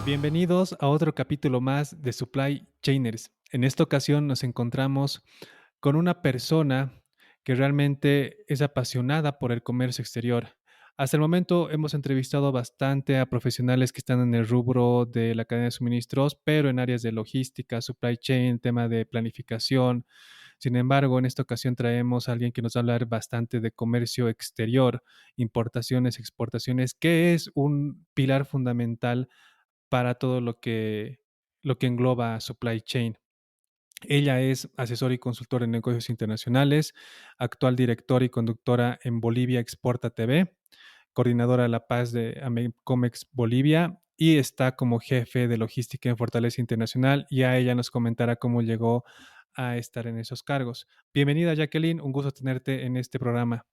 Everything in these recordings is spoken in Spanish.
Bienvenidos a otro capítulo más de Supply Chainers. En esta ocasión nos encontramos con una persona que realmente es apasionada por el comercio exterior. Hasta el momento hemos entrevistado bastante a profesionales que están en el rubro de la cadena de suministros, pero en áreas de logística, supply chain, tema de planificación. Sin embargo, en esta ocasión traemos a alguien que nos va a hablar bastante de comercio exterior, importaciones, exportaciones, que es un pilar fundamental para todo lo que engloba supply chain. Ella es asesora y consultora en negocios internacionales, actual directora y conductora en Bolivia Exporta TV, coordinadora de La Paz de Amecomex Bolivia y está como jefe de logística en Fortaleza Internacional. Y a ella nos comentará cómo llegó a estar en esos cargos. Bienvenida, Jacqueline, un gusto tenerte en este programa.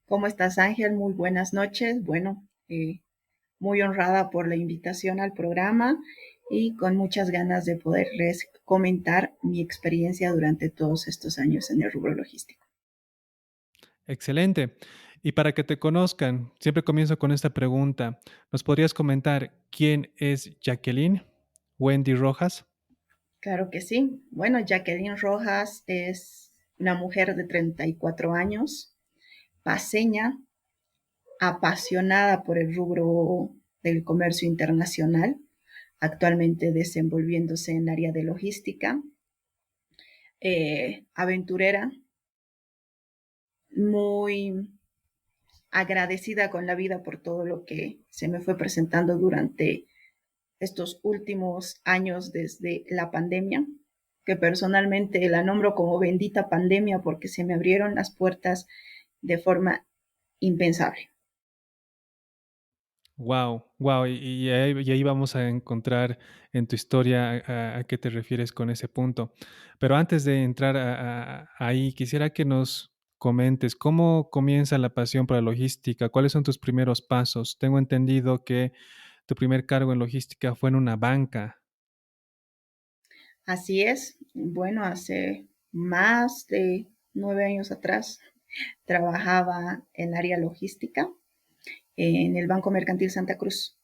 ¿Cómo estás, Ángel? Muy buenas noches. Bueno, muy honrada por la invitación al programa y con muchas ganas de poderles comentar mi experiencia durante todos estos años en el rubro logístico. Excelente. Y para que te conozcan, siempre comienzo con esta pregunta. ¿Nos podrías comentar quién es Jacqueline Wendy Rojas? Claro que sí. Bueno, Jacqueline Rojas es una mujer de 34 años, paseña, apasionada por el rubro del comercio internacional, actualmente desenvolviéndose en el área de logística, aventurera, muy agradecida con la vida por todo lo que se me fue presentando durante estos últimos años desde la pandemia, que personalmente la nombro como bendita pandemia porque se me abrieron las puertas de forma impensable. Wow, wow. Y ahí vamos a encontrar en tu historia a qué te refieres con ese punto. Pero antes de entrar ahí, quisiera que nos comentes cómo comienza la pasión por la logística, cuáles son tus primeros pasos. Tengo entendido que tu primer cargo en logística fue en una banca. Así es, bueno, hace más de 9 años atrás trabajaba en área logística en el Banco Mercantil Santa Cruz.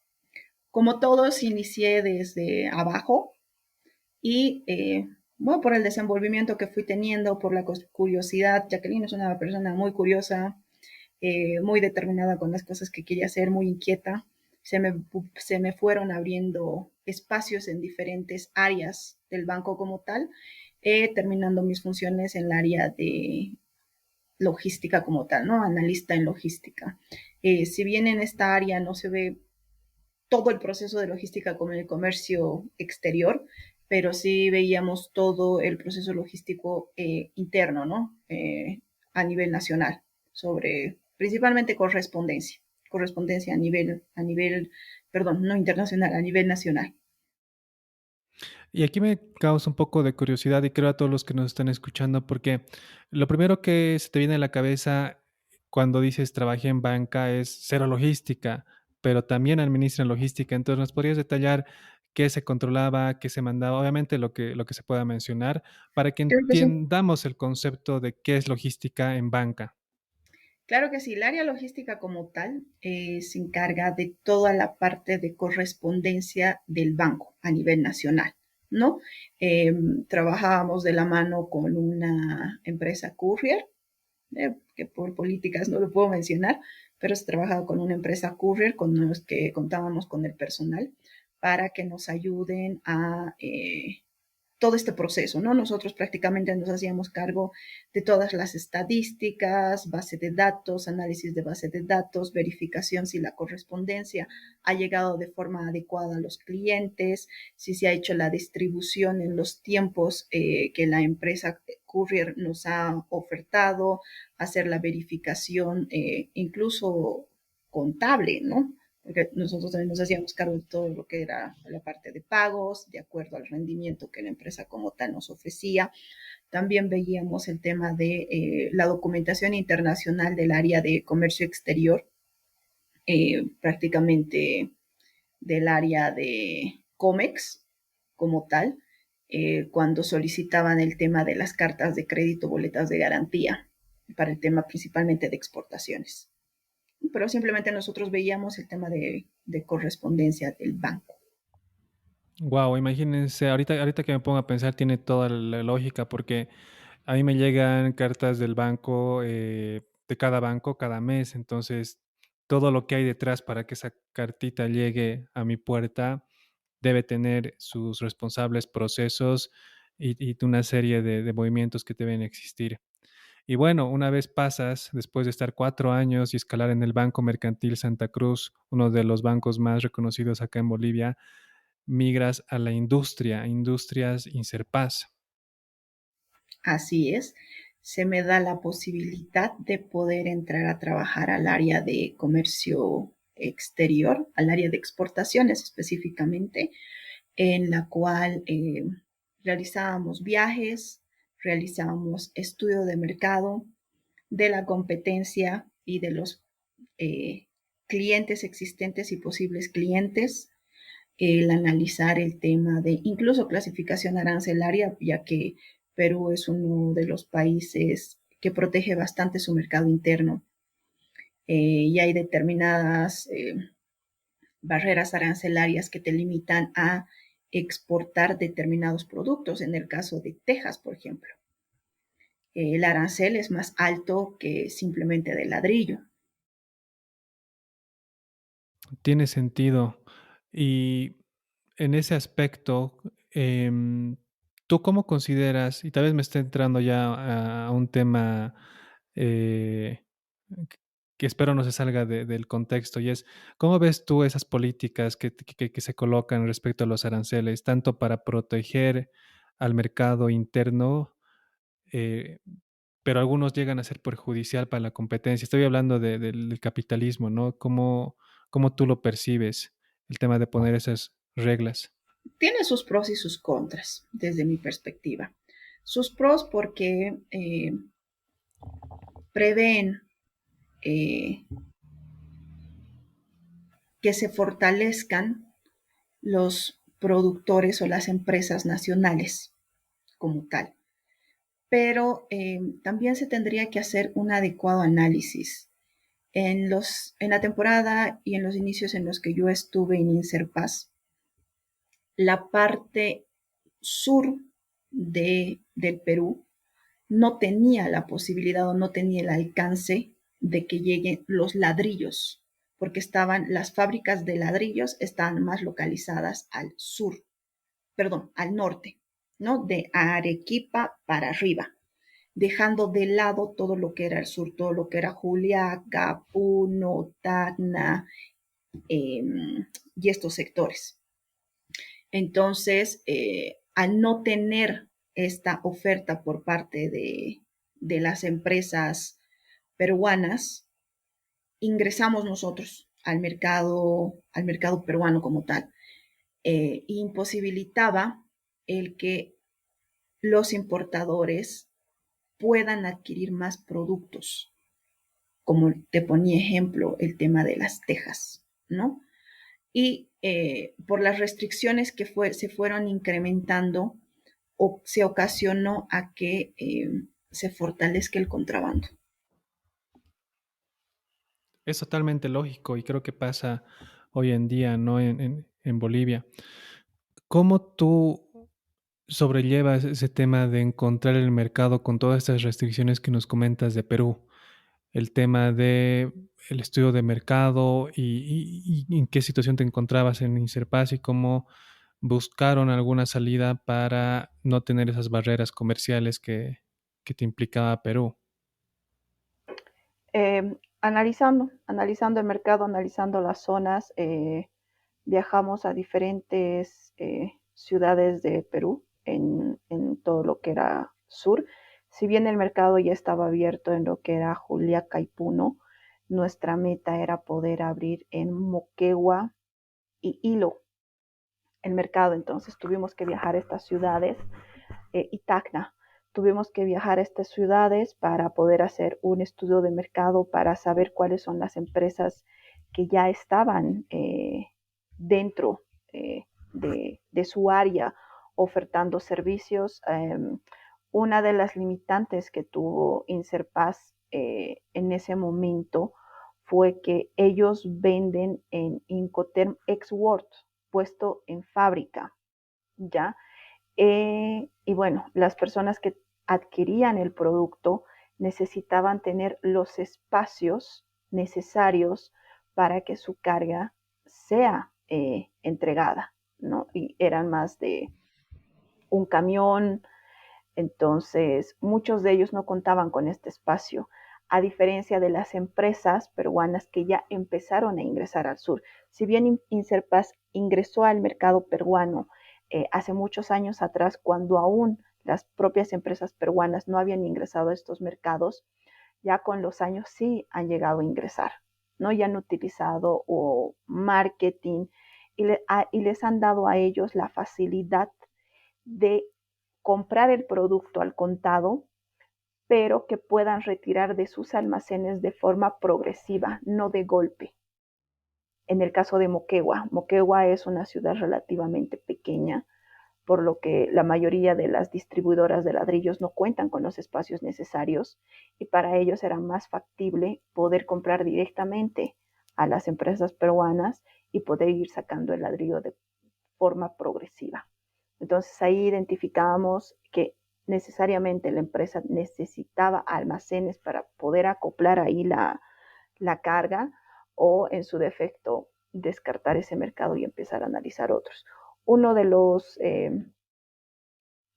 Como todos, inicié desde abajo, y bueno, por el desenvolvimiento que fui teniendo, por la curiosidad. Jacqueline es una persona muy curiosa, muy determinada con las cosas que quería hacer, muy inquieta. Se me, se me fueron abriendo espacios en diferentes áreas del banco como tal, terminando mis funciones en el área de logística como tal, ¿no? Analista en logística. Si bien en esta área no se ve todo el proceso de logística como en el comercio exterior, pero sí veíamos todo el proceso logístico interno, ¿no? A nivel nacional, sobre principalmente correspondencia perdón, no internacional, a nivel nacional. Y aquí me causa un poco de curiosidad y creo a todos los que nos están escuchando, porque lo primero que se te viene a la cabeza cuando dices trabajé en banca es cero logística, pero también administran logística. Entonces, ¿nos podrías detallar qué se controlaba, qué se mandaba? Obviamente lo que se pueda mencionar, para que Creo que sí. entiendamos el concepto de qué es logística en banca. Claro que sí, el área logística como tal se encarga de toda la parte de correspondencia del banco a nivel nacional, ¿no? Eh, Trabajábamos de la mano con una empresa courier, que por políticas no lo puedo mencionar, pero se trabajaba con una empresa courier con los que contábamos con el personal para que nos ayuden a todo este proceso, ¿no? Nosotros prácticamente nos hacíamos cargo de todas las estadísticas, base de datos, análisis de base de datos, verificación si la correspondencia ha llegado de forma adecuada a los clientes, si se ha hecho la distribución en los tiempos que la empresa courier nos ha ofertado, hacer la verificación incluso contable, ¿no? Porque nosotros también nos hacíamos cargo de todo lo que era la parte de pagos, de acuerdo al rendimiento que la empresa como tal nos ofrecía. También veíamos el tema de la documentación internacional del área de comercio exterior, prácticamente del área de COMEX como tal, cuando solicitaban el tema de las cartas de crédito, boletas de garantía, para el tema principalmente de exportaciones. Pero simplemente nosotros veíamos el tema de correspondencia del banco. Wow, imagínense, ahorita que me pongo a pensar tiene toda la lógica, porque a mí me llegan cartas del banco, de cada banco cada mes, entonces todo lo que hay detrás para que esa cartita llegue a mi puerta debe tener sus responsables procesos y una serie de movimientos que deben existir. Y bueno, una vez pasas, después de estar 4 años y escalar en el Banco Mercantil Santa Cruz, uno de los bancos más reconocidos acá en Bolivia, migras a la industria, Industrias Inserpas. Así es, se me da la posibilidad de poder entrar a trabajar al área de comercio exterior, al área de exportaciones específicamente, en la cual realizábamos viajes, realizábamos estudio de mercado, de la competencia y de los eh, clientes existentes y posibles clientes, el analizar el tema de incluso clasificación arancelaria, ya que Perú es uno de los países que protege bastante su mercado interno y hay determinadas barreras arancelarias que te limitan a exportar determinados productos. En el caso de Texas, por ejemplo, el arancel es más alto que simplemente de ladrillo. Tiene sentido. Y en ese aspecto, ¿tú cómo consideras? Y tal vez me esté entrando ya a un tema eh, que que espero no se salga del contexto, y es, ¿cómo ves tú esas políticas que se colocan respecto a los aranceles, tanto para proteger al mercado interno, eh, pero algunos llegan a ser perjudicial para la competencia? Estoy hablando del capitalismo, ¿no? ¿Cómo tú lo percibes, el tema de poner esas reglas? Tiene sus pros y sus contras desde mi perspectiva. Sus pros porque prevén eh, que se fortalezcan los productores o las empresas nacionales como tal. Pero también se tendría que hacer un adecuado análisis. En la temporada y en los inicios en los que yo estuve en Inserpas, la parte sur del Perú no tenía la posibilidad o no tenía el alcance de que lleguen los ladrillos, porque estaban las fábricas de ladrillos estaban más localizadas al sur, perdón, al norte, ¿no? De Arequipa para arriba, dejando de lado todo lo que era el sur, todo lo que era Juliaca, Puno, Tacna eh, y estos sectores. Entonces, al no tener esta oferta por parte de las empresas peruanas, ingresamos nosotros al mercado peruano como tal. Imposibilitaba el que los importadores puedan adquirir más productos, como te ponía ejemplo el tema de las tejas, ¿no? Y por las restricciones que se fueron incrementando, se ocasionó a que se fortalezca el contrabando. Es totalmente lógico y creo que pasa hoy en día, ¿no? En Bolivia. ¿Cómo tú sobrellevas ese tema de encontrar el mercado con todas estas restricciones que nos comentas de Perú? El tema de el estudio de mercado y en qué situación te encontrabas en Inserpas y cómo buscaron alguna salida para no tener esas barreras comerciales que te implicaba Perú. Analizando el mercado, analizando las zonas, viajamos a diferentes ciudades de Perú en todo lo que era sur. Si bien el mercado ya estaba abierto en lo que era Juliaca y Puno, nuestra meta era poder abrir en Moquegua y Hilo el mercado. Entonces tuvimos que viajar a estas ciudades y Tacna. Tuvimos que viajar a estas ciudades para poder hacer un estudio de mercado, para saber cuáles son las empresas que ya estaban dentro de su área ofertando servicios. Una de las limitantes que tuvo Inserpas en ese momento fue que ellos venden en Incoterm Ex World, puesto en fábrica. ¿ya? Y bueno, las personas que adquirían el producto necesitaban tener los espacios necesarios para que su carga sea entregada, ¿no? Y eran más de un camión, entonces muchos de ellos no contaban con este espacio, a diferencia de las empresas peruanas que ya empezaron a ingresar al sur. Si bien Inserpas ingresó al mercado peruano hace muchos años atrás, cuando aún las propias empresas peruanas no habían ingresado a estos mercados, ya con los años sí han llegado a ingresar, ¿no? Ya han utilizado o marketing y les han dado a ellos la facilidad de comprar el producto al contado, pero que puedan retirar de sus almacenes de forma progresiva, no de golpe. En el caso de Moquegua, Moquegua es una ciudad relativamente pequeña, por lo que la mayoría de las distribuidoras de ladrillos no cuentan con los espacios necesarios y para ellos era más factible poder comprar directamente a las empresas peruanas y poder ir sacando el ladrillo de forma progresiva. Entonces ahí identificábamos que necesariamente la empresa necesitaba almacenes para poder acoplar ahí la carga o en su defecto descartar ese mercado y empezar a analizar otros. Uno de los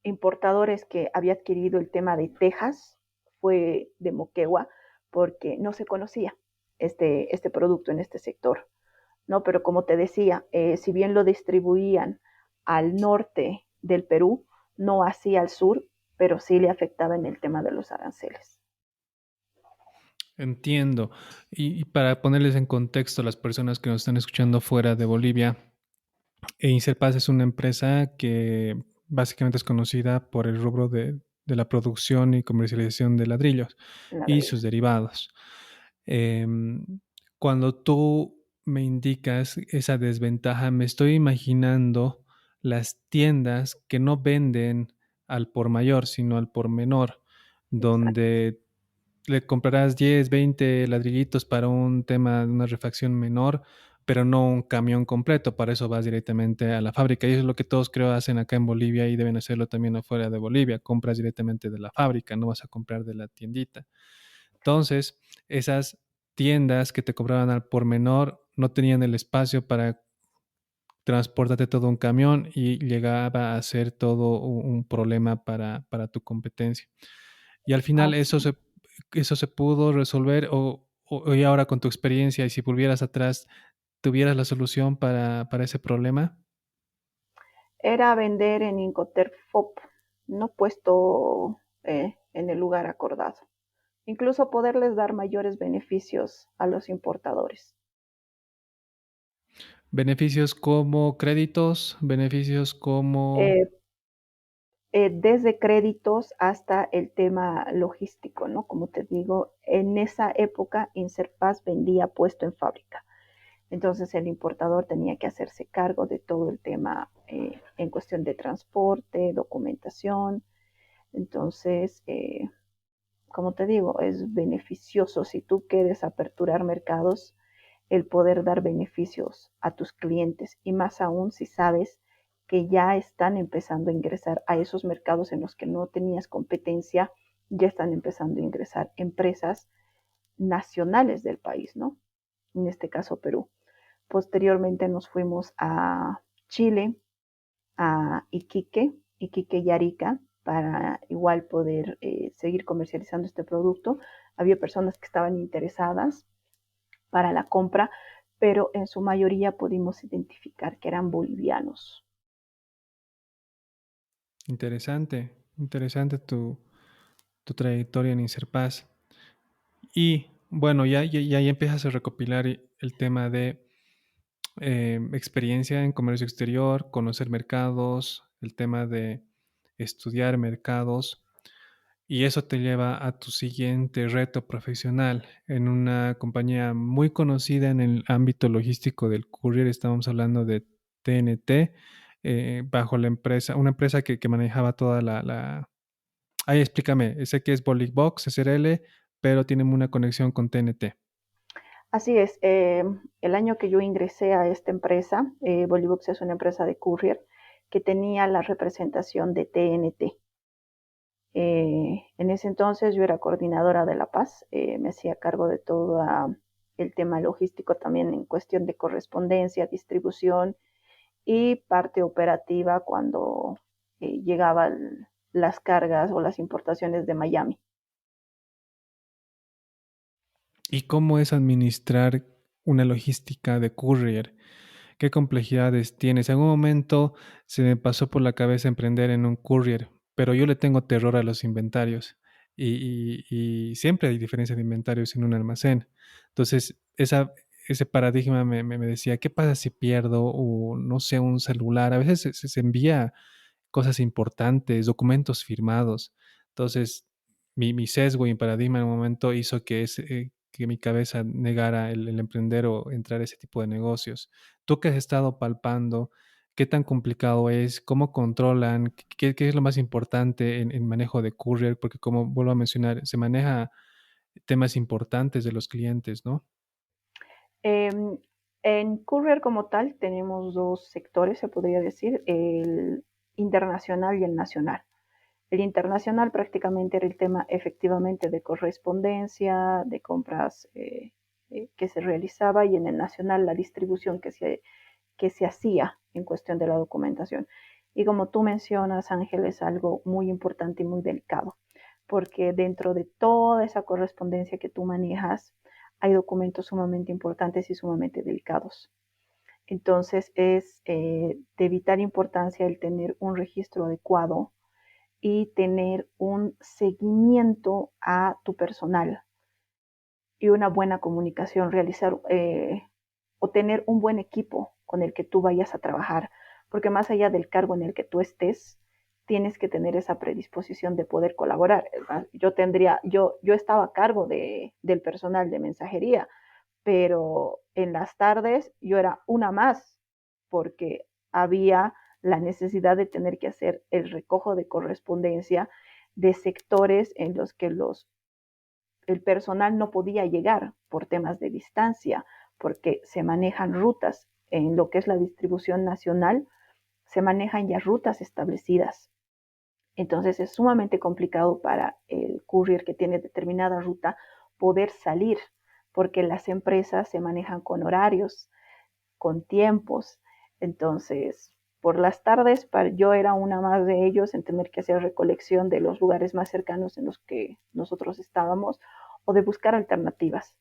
importadores que había adquirido el tema de Texas fue de Moquegua porque no se conocía este producto en este sector, ¿no? Pero como te decía, si bien lo distribuían al norte del Perú, no así al sur, pero sí le afectaba en el tema de los aranceles. Entiendo. Y para ponerles en contexto a las personas que nos están escuchando fuera de Bolivia, Inserpas es una empresa que básicamente es conocida por el rubro de la producción y comercialización de ladrillos y sus Ladrillos. derivados. Em, Cuando tú me indicas esa desventaja, me estoy imaginando las tiendas que no venden al por mayor, sino al por menor, Exacto. donde le comprarás 10, 20 ladrillitos para un tema de una refacción menor, pero no un camión completo. Para eso vas directamente a la fábrica. Y eso es lo que todos creo hacen acá en Bolivia y deben hacerlo también afuera de Bolivia. Compras directamente de la fábrica, no vas a comprar de la tiendita. Entonces, esas tiendas que te cobraban al por menor no tenían el espacio para transportarte todo un camión y llegaba a ser todo un problema para tu competencia. Y al final Así. eso se pudo resolver y ahora con tu experiencia y si volvieras atrás, tuvieras la solución para ese problema. Era vender en Incoterm FOB, no puesto en el lugar acordado. Incluso poderles dar mayores beneficios a los importadores. Beneficios como créditos, beneficios como... Eh, Desde créditos hasta el tema logístico, ¿no? Como te digo, en esa época Inserpas vendía puesto en fábrica. Entonces el importador tenía que hacerse cargo de todo el tema en cuestión de transporte, documentación. Entonces, como te digo, es beneficioso si tú quieres aperturar mercados, el poder dar beneficios a tus clientes y más aún si sabes que ya están empezando a ingresar a esos mercados en los que no tenías competencia, ya están empezando a ingresar empresas nacionales del país, ¿no? En este caso Perú. Posteriormente nos fuimos a Chile, a Iquique y Arica, para igual poder seguir comercializando este producto. Había personas que estaban interesadas para la compra, pero en su mayoría pudimos identificar que eran bolivianos. Interesante, interesante tu trayectoria en Inserpaz. Y bueno, ya empiezas a recopilar el tema de experiencia en comercio exterior, conocer mercados, el tema de estudiar mercados, y eso te lleva a tu siguiente reto profesional en una compañía muy conocida en el ámbito logístico del courier. Estamos hablando de TNT, bajo la empresa, una empresa que manejaba toda la... Ahí explícame, sé que es Box SRL, pero tiene una conexión con TNT. Así es, el año que yo ingresé a esta empresa, Bolivux es una empresa de courier, que tenía la representación de TNT. En ese entonces yo era coordinadora de La Paz, me hacía cargo de todo el tema logístico también en cuestión de correspondencia, distribución y parte operativa cuando llegaban las cargas o las importaciones de Miami. ¿Y cómo es administrar una logística de courier? ¿Qué complejidades tienes? En algún momento se me pasó por la cabeza emprender en un courier, pero yo le tengo terror a los inventarios y siempre hay diferencia de inventarios en un almacén. Entonces, ese paradigma me decía, ¿qué pasa si pierdo o no sé, un celular? A veces se envía cosas importantes, documentos firmados. Entonces, mi sesgo y mi paradigma en un momento hizo que mi cabeza negara el emprender o entrar a ese tipo de negocios. Tú que has estado palpando, ¿qué tan complicado es? ¿Cómo controlan? ¿Qué es lo más importante en manejo de courier? Porque como vuelvo a mencionar, se maneja temas importantes de los clientes, ¿no? Eh, en Courier como tal tenemos dos sectores, se podría decir, el internacional y el nacional. El internacional prácticamente era el tema efectivamente de correspondencia, de compras que se realizaba y en el nacional la distribución que se hacía en cuestión de la documentación. Y como tú mencionas, Ángel, es algo muy importante y muy delicado, porque dentro de toda esa correspondencia que tú manejas, hay documentos sumamente importantes y sumamente delicados. Entonces es de vital importancia el tener un registro adecuado y tener un seguimiento a tu personal y una buena comunicación, realizar o tener un buen equipo con el que tú vayas a trabajar, porque más allá del cargo en el que tú estés, tienes que tener esa predisposición de poder colaborar. Yo estaba a cargo del personal de mensajería, pero en las tardes yo era una más, porque había la necesidad de tener que hacer el recojo de correspondencia de sectores en los que el personal no podía llegar por temas de distancia, porque se manejan rutas. En lo que es la distribución nacional, se manejan ya rutas establecidas. Entonces es sumamente complicado para el courier que tiene determinada ruta poder salir, porque las empresas se manejan con horarios, con tiempos. Entonces, por las tardes, yo era una más de ellos en tener que hacer recolección de los lugares más cercanos en los que nosotros estábamos o de buscar alternativas.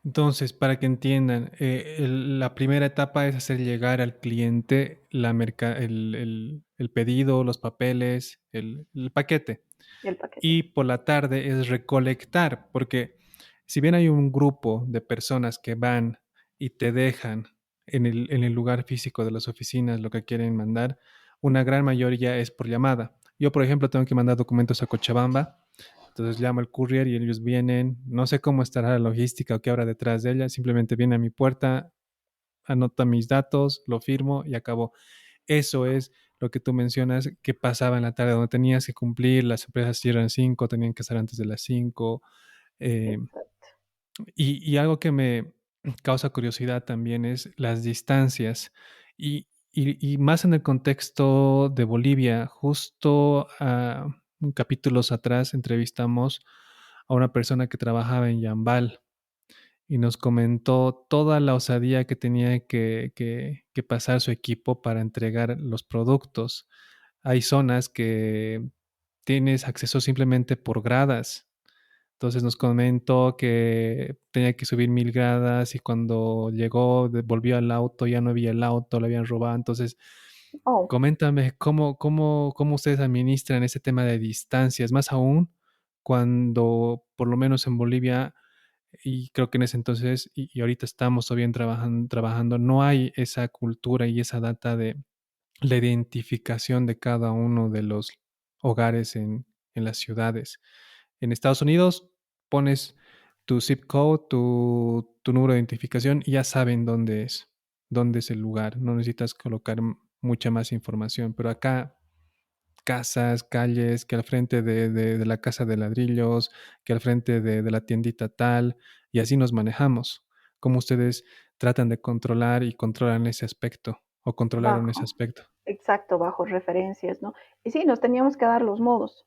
Entonces, para que entiendan, la primera etapa es hacer llegar al cliente el pedido, los papeles, el paquete. El paquete. Y por la tarde es recolectar, porque si bien hay un grupo de personas que van y te dejan en el lugar físico de las oficinas lo que quieren mandar, una gran mayoría es por llamada. Yo, por ejemplo, tengo que mandar documentos a Cochabamba, entonces llamo al courier y ellos vienen, no sé cómo estará la logística o qué habrá detrás de ella, simplemente viene a mi puerta, anota mis datos, lo firmo y acabó. Eso es lo que tú mencionas que pasaba en la tarde, donde tenías que cumplir, las empresas cierran 5, tenían que estar antes de las 5. eh, Exacto. y algo que me causa curiosidad también es las distancias. Y más en el contexto de Bolivia, justo capítulos atrás entrevistamos a una persona que trabajaba en Yambal y nos comentó toda la osadía que tenía que pasar su equipo para entregar los productos. Hay zonas que tienes acceso simplemente por gradas. Entonces nos comentó que tenía que subir 1000 gradas y cuando llegó, volvió al auto, ya no había el auto, lo habían robado. Entonces, Oh, coméntame cómo ustedes administran ese tema de distancias, más aún cuando, por lo menos en Bolivia, y creo que en ese entonces, y ahorita estamos todavía trabajando, no hay esa cultura y esa data de la identificación de cada uno de los hogares en las ciudades. En Estados Unidos pones tu zip code, tu número de identificación y ya saben dónde es el lugar. No necesitas colocar mucha más información, pero acá casas, calles, que al frente de la casa de ladrillos, que al frente de la tiendita tal, y así nos manejamos. ¿Cómo ustedes tratan de controlar y controlan ese aspecto? o controlaron ese bajo, aspecto. exacto, bajo referencias, ¿no? Y sí, nos teníamos que dar los modos.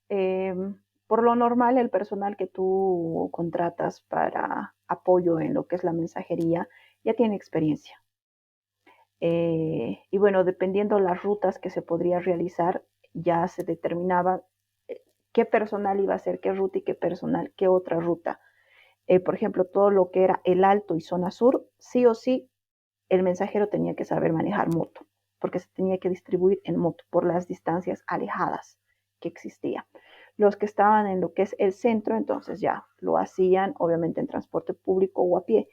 Eh, por lo normal, el personal que tú contratas para apoyo en lo que es la mensajería ya tiene experiencia. Y bueno, dependiendo las rutas que se podría realizar, ya se determinaba qué personal iba a hacer qué ruta y qué personal qué otra ruta. Por ejemplo, todo lo que era el Alto y zona sur, sí o sí, el mensajero tenía que saber manejar moto, porque se tenía que distribuir en moto por las distancias alejadas que existía. Los que estaban en lo que es el centro, entonces ya lo hacían obviamente en transporte público o a pie.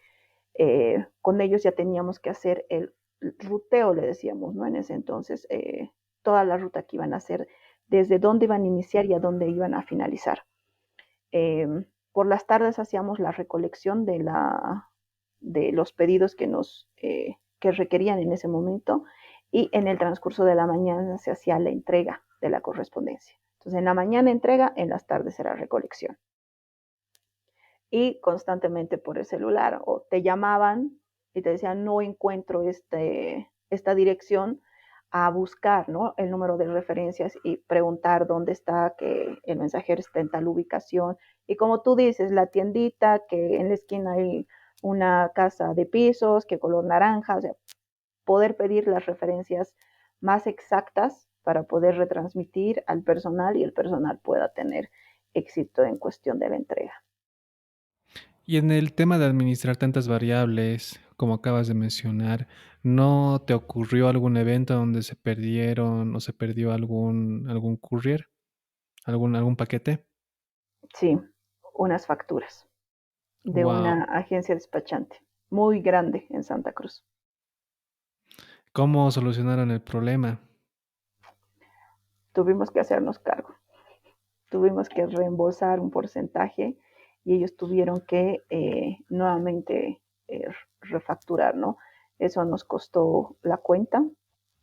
Con ellos ya teníamos que hacer el ruteo, le decíamos, ¿no? En ese entonces, toda la ruta que iban a hacer, desde dónde iban a iniciar y a dónde iban a finalizar. Eh, por las tardes hacíamos la recolección de los pedidos que requerían en ese momento y en el transcurso de la mañana se hacía la entrega de la correspondencia. Entonces, en la mañana entrega, en las tardes era recolección. Y constantemente por el celular o te llamaban y te decían no encuentro esta dirección a buscar, ¿no? El número de referencias y preguntar dónde está, que el mensajero está en tal ubicación. Y como tú dices, la tiendita, que en la esquina hay una casa de pisos, que color naranja, o sea, poder pedir las referencias más exactas para poder retransmitir al personal y el personal pueda tener éxito en cuestión de la entrega. Y en el tema de administrar tantas variables, como acabas de mencionar, ¿no te ocurrió algún evento donde se perdieron o se perdió algún courier, algún paquete? Sí, unas facturas de Wow. una agencia despachante muy grande en Santa Cruz. ¿Cómo solucionaron el problema? Tuvimos que hacernos cargo, tuvimos que reembolsar un porcentaje y ellos tuvieron que nuevamente refacturar, ¿no? Eso nos costó la cuenta,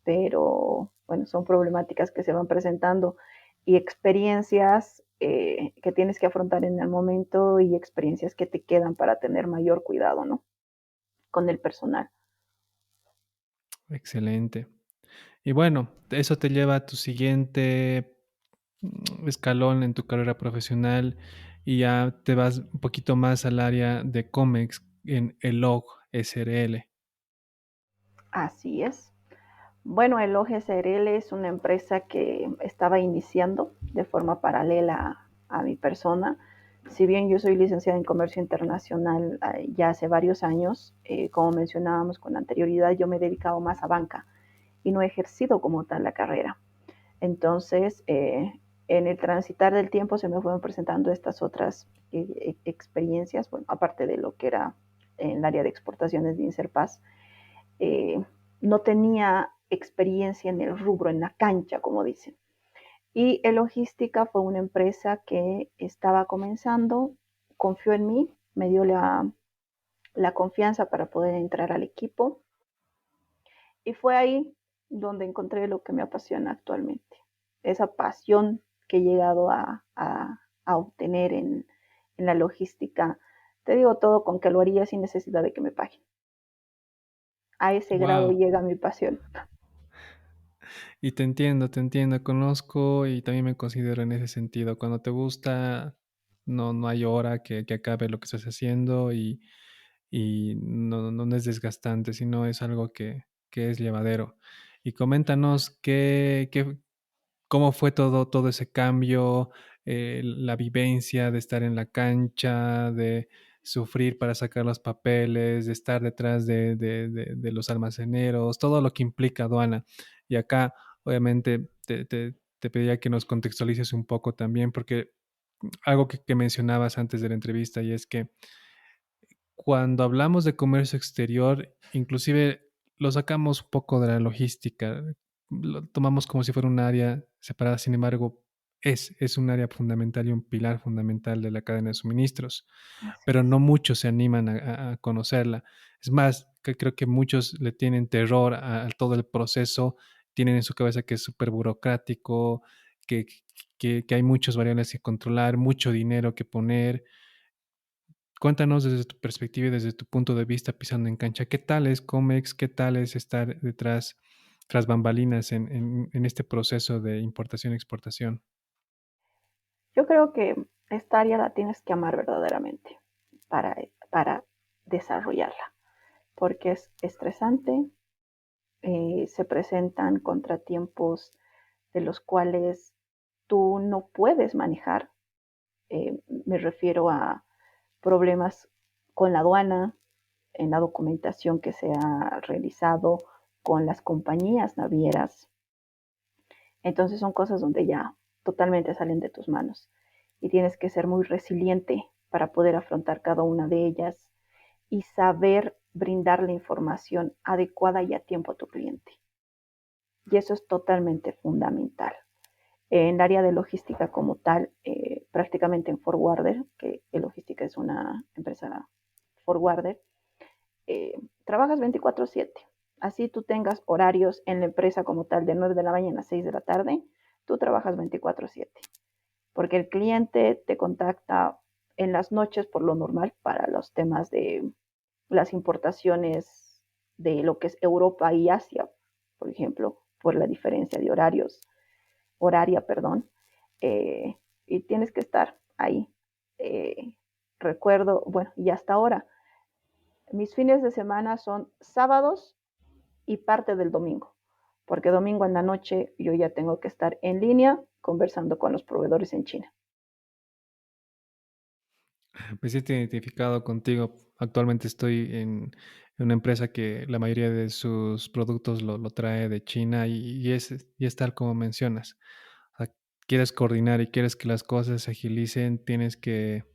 pero bueno, son problemáticas que se van presentando y experiencias que tienes que afrontar en el momento y experiencias que te quedan para tener mayor cuidado, ¿no? Con el personal. Excelente. Y bueno, eso te lleva a tu siguiente escalón en tu carrera profesional y ya te vas un poquito más al área de Comex en Elog SRL. Así es. Bueno, el OGSRL es una empresa que estaba iniciando de forma paralela a mi persona. Si bien yo soy licenciada en Comercio Internacional ya hace varios años, como mencionábamos con anterioridad, yo me he dedicado más a banca y no he ejercido como tal la carrera. Entonces, en el transitar del tiempo se me fueron presentando estas otras experiencias, bueno, aparte de lo que era en el área de exportaciones de Inserpaz, eh, no tenía experiencia en el rubro, en la cancha, como dicen. Y el Logística fue una empresa que estaba comenzando, confió en mí, me dio la confianza para poder entrar al equipo y fue ahí donde encontré lo que me apasiona actualmente, esa pasión que he llegado a obtener en la logística. Te digo todo con que lo haría sin necesidad de que me paguen. A ese grado Wow. llega mi pasión. Y te entiendo, conozco y también me considero en ese sentido. Cuando te gusta, no hay hora que acabe lo que estás haciendo y no es desgastante, sino es algo que es llevadero. Y coméntanos cómo fue todo ese cambio, la vivencia de estar en la cancha, de sufrir para sacar los papeles, de estar detrás de los almaceneros, todo lo que implica aduana. Y acá, obviamente, te pediría que nos contextualices un poco también, porque algo que mencionabas antes de la entrevista, y es que cuando hablamos de comercio exterior, inclusive lo sacamos un poco de la logística, lo tomamos como si fuera un área separada, sin embargo, es un área fundamental y un pilar fundamental de la cadena de suministros, Así pero es. no muchos se animan a conocerla. Es más, que creo que muchos le tienen terror a todo el proceso, tienen en su cabeza que es súper burocrático, que hay muchas variables que controlar, mucho dinero que poner. Cuéntanos desde tu perspectiva y desde tu punto de vista pisando en cancha, ¿qué tal es Comex? ¿Qué tal es estar detrás, tras bambalinas en este proceso de importación-exportación? Yo creo que esta área la tienes que amar verdaderamente para, para desarrollarla, porque es estresante, se presentan contratiempos de los cuales tú no puedes manejar. Me refiero a problemas con la aduana, en la documentación que se ha realizado con las compañías navieras. Entonces son cosas donde ya totalmente salen de tus manos y tienes que ser muy resiliente para poder afrontar cada una de ellas y saber brindar la información adecuada y a tiempo a tu cliente. Y eso es totalmente fundamental. En el área de logística como tal, prácticamente en Forwarder, que logística es una empresa Forwarder, trabajas 24/7. Así tú tengas horarios en la empresa como tal de 9 de la mañana a 6 de la tarde, tú trabajas 24/7. Porque el cliente te contacta en las noches por lo normal para los temas de las importaciones de lo que es Europa y Asia, por ejemplo, por la diferencia de horaria, perdón, y tienes que estar ahí. Eh, Recuerdo, bueno, y hasta ahora, mis fines de semana son sábados y parte del domingo, porque domingo en la noche yo ya tengo que estar en línea conversando con los proveedores en China. Pues sí, te he identificado contigo. Actualmente estoy en una empresa que la mayoría de sus productos lo trae de China y es tal como mencionas. O sea, quieres coordinar y quieres que las cosas se agilicen, tienes que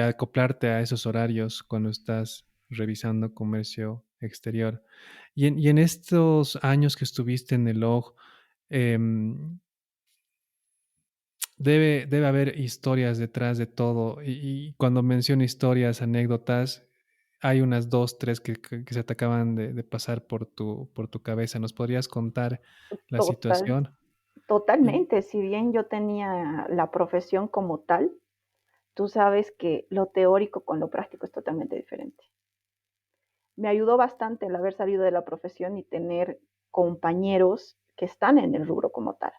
acoplarte a esos horarios cuando estás revisando comercio exterior. Y en estos años que estuviste en el OG, em, debe haber historias detrás de todo. Y cuando menciono historias, anécdotas, hay unas dos, tres que se te acaban de pasar por tu cabeza. ¿Nos podrías contar la Total, situación? Y, totalmente. Si bien yo tenía la profesión como tal, tú sabes que lo teórico con lo práctico es totalmente diferente. Me ayudó bastante el haber salido de la profesión y tener compañeros que están en el rubro como tal.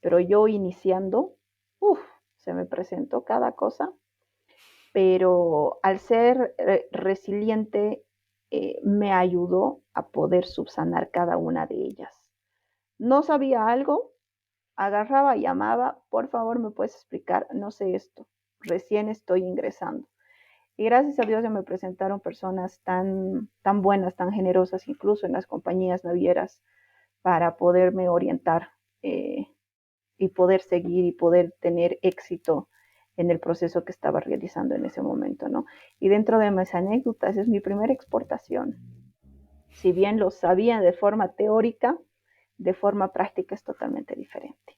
Pero yo iniciando, uff, se me presentó cada cosa, pero al ser resiliente me ayudó a poder subsanar cada una de ellas. No sabía algo, agarraba, llamaba, por favor me puedes explicar, no sé esto, recién estoy ingresando. Y gracias a Dios se me presentaron personas tan buenas, tan generosas, incluso en las compañías navieras, para poderme orientar eh, y poder seguir y poder tener éxito en el proceso que estaba realizando en ese momento, ¿no? Y dentro de mis anécdotas es mi primera exportación. Si bien lo sabía de forma teórica, de forma práctica es totalmente diferente.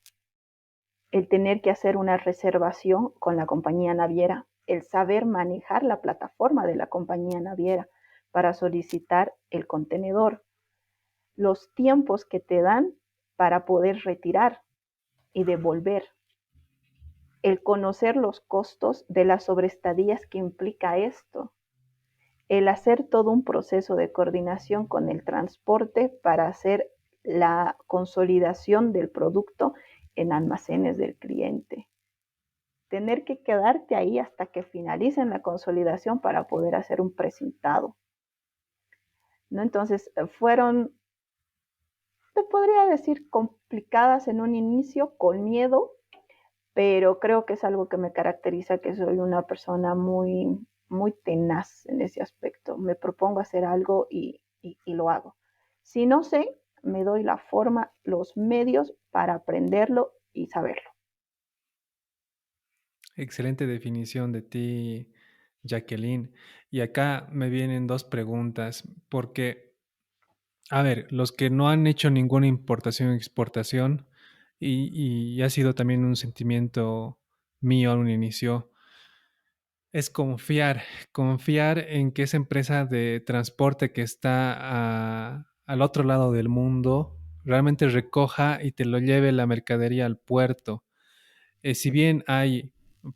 El tener que hacer una reservación con la compañía naviera, el saber manejar la plataforma de la compañía naviera para solicitar el contenedor, los tiempos que te dan para poder retirar y devolver, el conocer los costos de las sobreestadías que implica esto, el hacer todo un proceso de coordinación con el transporte para hacer la consolidación del producto en almacenes del cliente. Tener que quedarte ahí hasta que finalicen la consolidación para poder hacer un precintado, ¿no? Entonces, fueron, te podría decir, complicadas en un inicio, con miedo, pero creo que es algo que me caracteriza, que soy una persona muy tenaz en ese aspecto. Me propongo hacer algo y lo hago. Si no sé, me doy la forma, los medios para aprenderlo y saberlo. excelente definición de ti, Jacqueline. Y acá me vienen dos preguntas, porque, a ver, los que no han hecho ninguna importación o exportación, y ha sido también un sentimiento mío al un inicio, es confiar en que esa empresa de transporte que está al otro lado del mundo realmente recoja y te lo lleve la mercadería al puerto. Si bien hay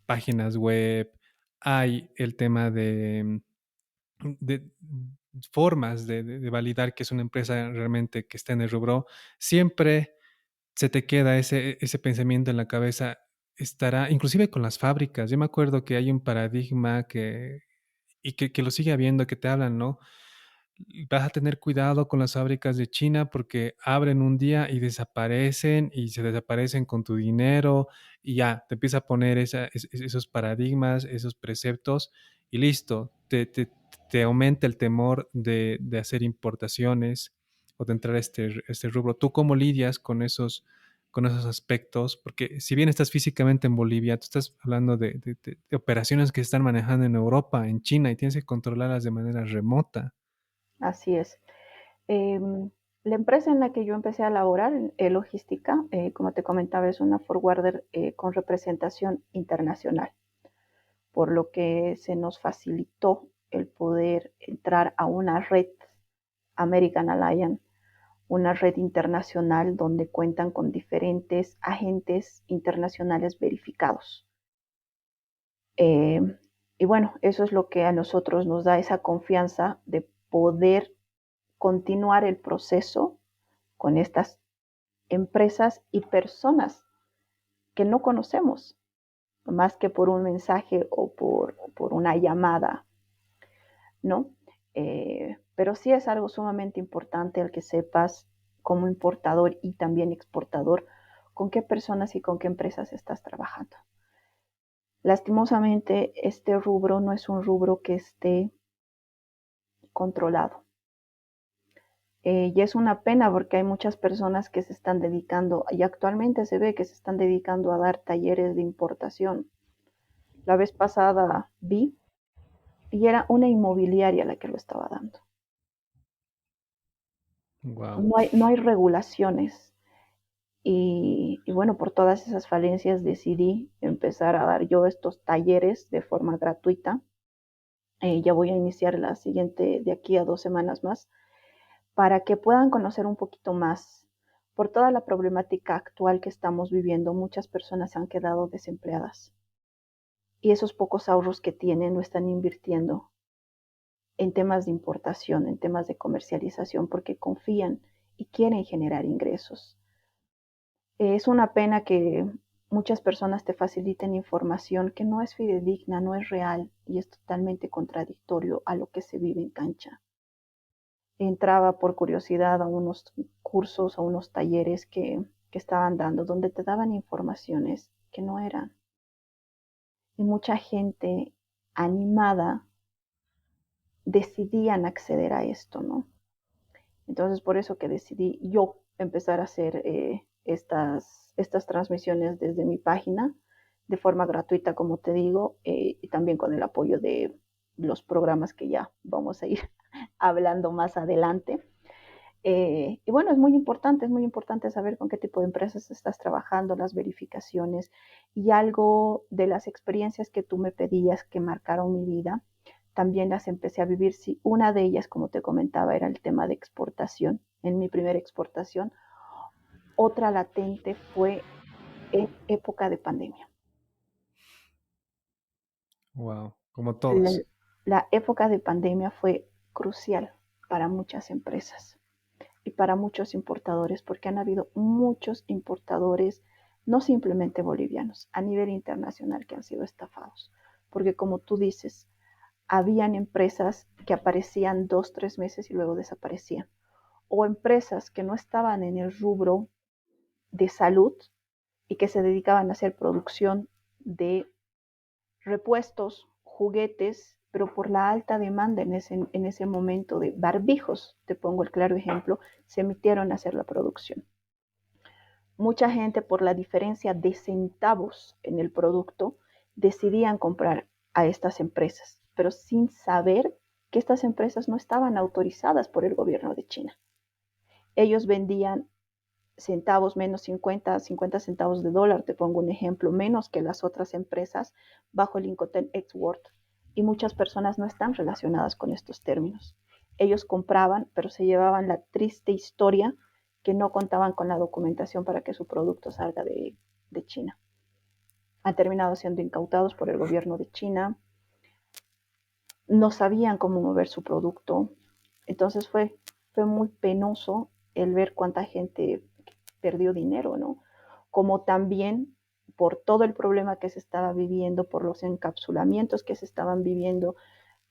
páginas web, hay el tema de formas de validar que es una empresa realmente que está en el rubro, siempre se te queda ese pensamiento en la cabeza, estará, inclusive con las fábricas. Yo me acuerdo que hay un paradigma que lo sigue habiendo, que te hablan, ¿no? Vas a tener cuidado con las fábricas de China porque abren un día y se desaparecen con tu dinero y ya, te empieza a poner esos paradigmas, esos preceptos y listo, te aumenta el temor de hacer importaciones o de entrar a este rubro. ¿Tú cómo lidias con esos aspectos? Porque si bien estás físicamente en Bolivia, tú estás hablando de operaciones que se están manejando en Europa, en China y tienes que controlarlas de manera remota. Así es. Em, la empresa en la que yo empecé a laborar, logística, como te comentaba, es una forwarder con representación internacional, por lo que se nos facilitó el poder entrar a una red American Alliance, una red internacional donde cuentan con diferentes agentes internacionales verificados. Eh, y bueno, eso es lo que a nosotros nos da esa confianza de poder continuar el proceso con estas empresas y personas que no conocemos, más que por un mensaje o por una llamada, ¿no? Pero sí es algo sumamente importante el que sepas como importador y también exportador con qué personas y con qué empresas estás trabajando. Lastimosamente, este rubro no es un rubro que esté controlado. Y es una pena porque hay muchas personas que se están dedicando, y actualmente se ve que se están dedicando a dar talleres de importación. La vez pasada vi y era una inmobiliaria la que lo estaba dando. Wow. No hay regulaciones y bueno, por todas esas falencias decidí empezar a dar yo estos talleres de forma gratuita. Ya voy a iniciar la siguiente de aquí a 2 semanas más para que puedan conocer un poquito más. Por toda la problemática actual que estamos viviendo, muchas personas se han quedado desempleadas y esos pocos ahorros que tienen lo están invirtiendo en temas de importación, en temas de comercialización, porque confían y quieren generar ingresos. Es una pena que muchas personas te faciliten información que no es fidedigna, no es real y es totalmente contradictorio a lo que se vive en cancha. Entraba por curiosidad a unos cursos, a unos talleres que estaban dando, donde te daban informaciones que no eran. Y mucha gente animada decidían acceder a esto, ¿no? Entonces, por eso que decidí yo empezar a hacer estas transmisiones desde mi página de forma gratuita, como te digo, y también con el apoyo de los programas que ya vamos a ir hablando más adelante. Y bueno, es muy importante saber con qué tipo de empresas estás trabajando, las verificaciones y algo de las experiencias que tú me pedías que marcaron mi vida. También las empecé a vivir. Sí, una de ellas, como te comentaba, era el tema de exportación. En mi primera exportación, otra latente fue en época de pandemia. Wow, como La, todos. la época de pandemia fue crucial para muchas empresas y para muchos importadores, porque han habido muchos importadores, no simplemente bolivianos, a nivel internacional que han sido estafados. Porque como tú dices, habían empresas que aparecían 2, 3 meses y luego desaparecían. O empresas que no estaban en el rubro de salud y que se dedicaban a hacer producción de repuestos, juguetes, pero por la alta demanda en ese momento de barbijos, te pongo el claro ejemplo, se emitieron a hacer la producción. Mucha gente por la diferencia de centavos en el producto decidían comprar a estas empresas, pero sin saber que estas empresas no estaban autorizadas por el gobierno de China. Ellos vendían centavos menos 50 centavos de dólar, te pongo un ejemplo, menos que las otras empresas bajo el Incoterm Export y muchas personas no están relacionadas con estos términos. Ellos compraban, pero se llevaban la triste historia que no contaban con la documentación para que su producto salga de China. Han terminado siendo incautados por el gobierno de China, no sabían cómo mover su producto. Entonces fue muy penoso el ver cuánta gente perdió dinero, ¿no? Como también por todo el problema que se estaba viviendo, por los encapsulamientos que se estaban viviendo,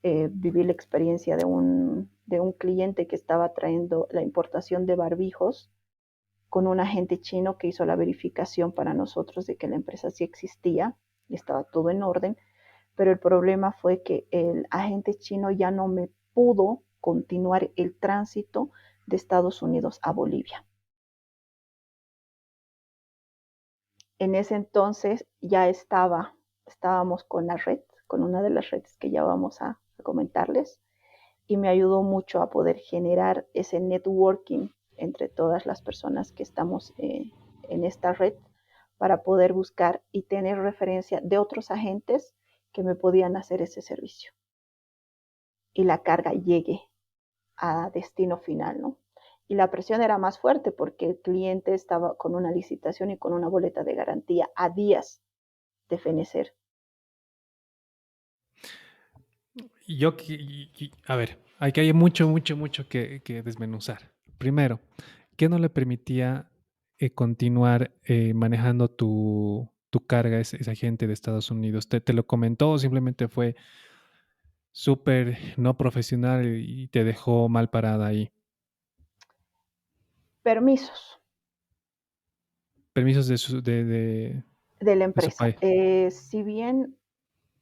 viví la experiencia de un cliente que estaba trayendo la importación de barbijos con un agente chino que hizo la verificación para nosotros de que la empresa sí existía y estaba todo en orden, pero el problema fue que el agente chino ya no me pudo continuar el tránsito de Estados Unidos a Bolivia. En ese entonces ya estábamos con la red, con una de las redes que ya vamos a comentarles, y me ayudó mucho a poder generar ese networking entre todas las personas que estamos en esta red para poder buscar y tener referencia de otros agentes que me podían hacer ese servicio y la carga llegue a destino final, ¿no? Y la presión era más fuerte porque el cliente estaba con una licitación y con una boleta de garantía a días de fenecer. Yo, a ver, aquí hay mucho, mucho, mucho que desmenuzar. Primero, ¿qué no le permitía continuar manejando tu carga esa gente de Estados Unidos? ¿Te lo comentó o simplemente fue súper no profesional y te dejó mal parada ahí? Permisos Permisos de la de su empresa. país. Si bien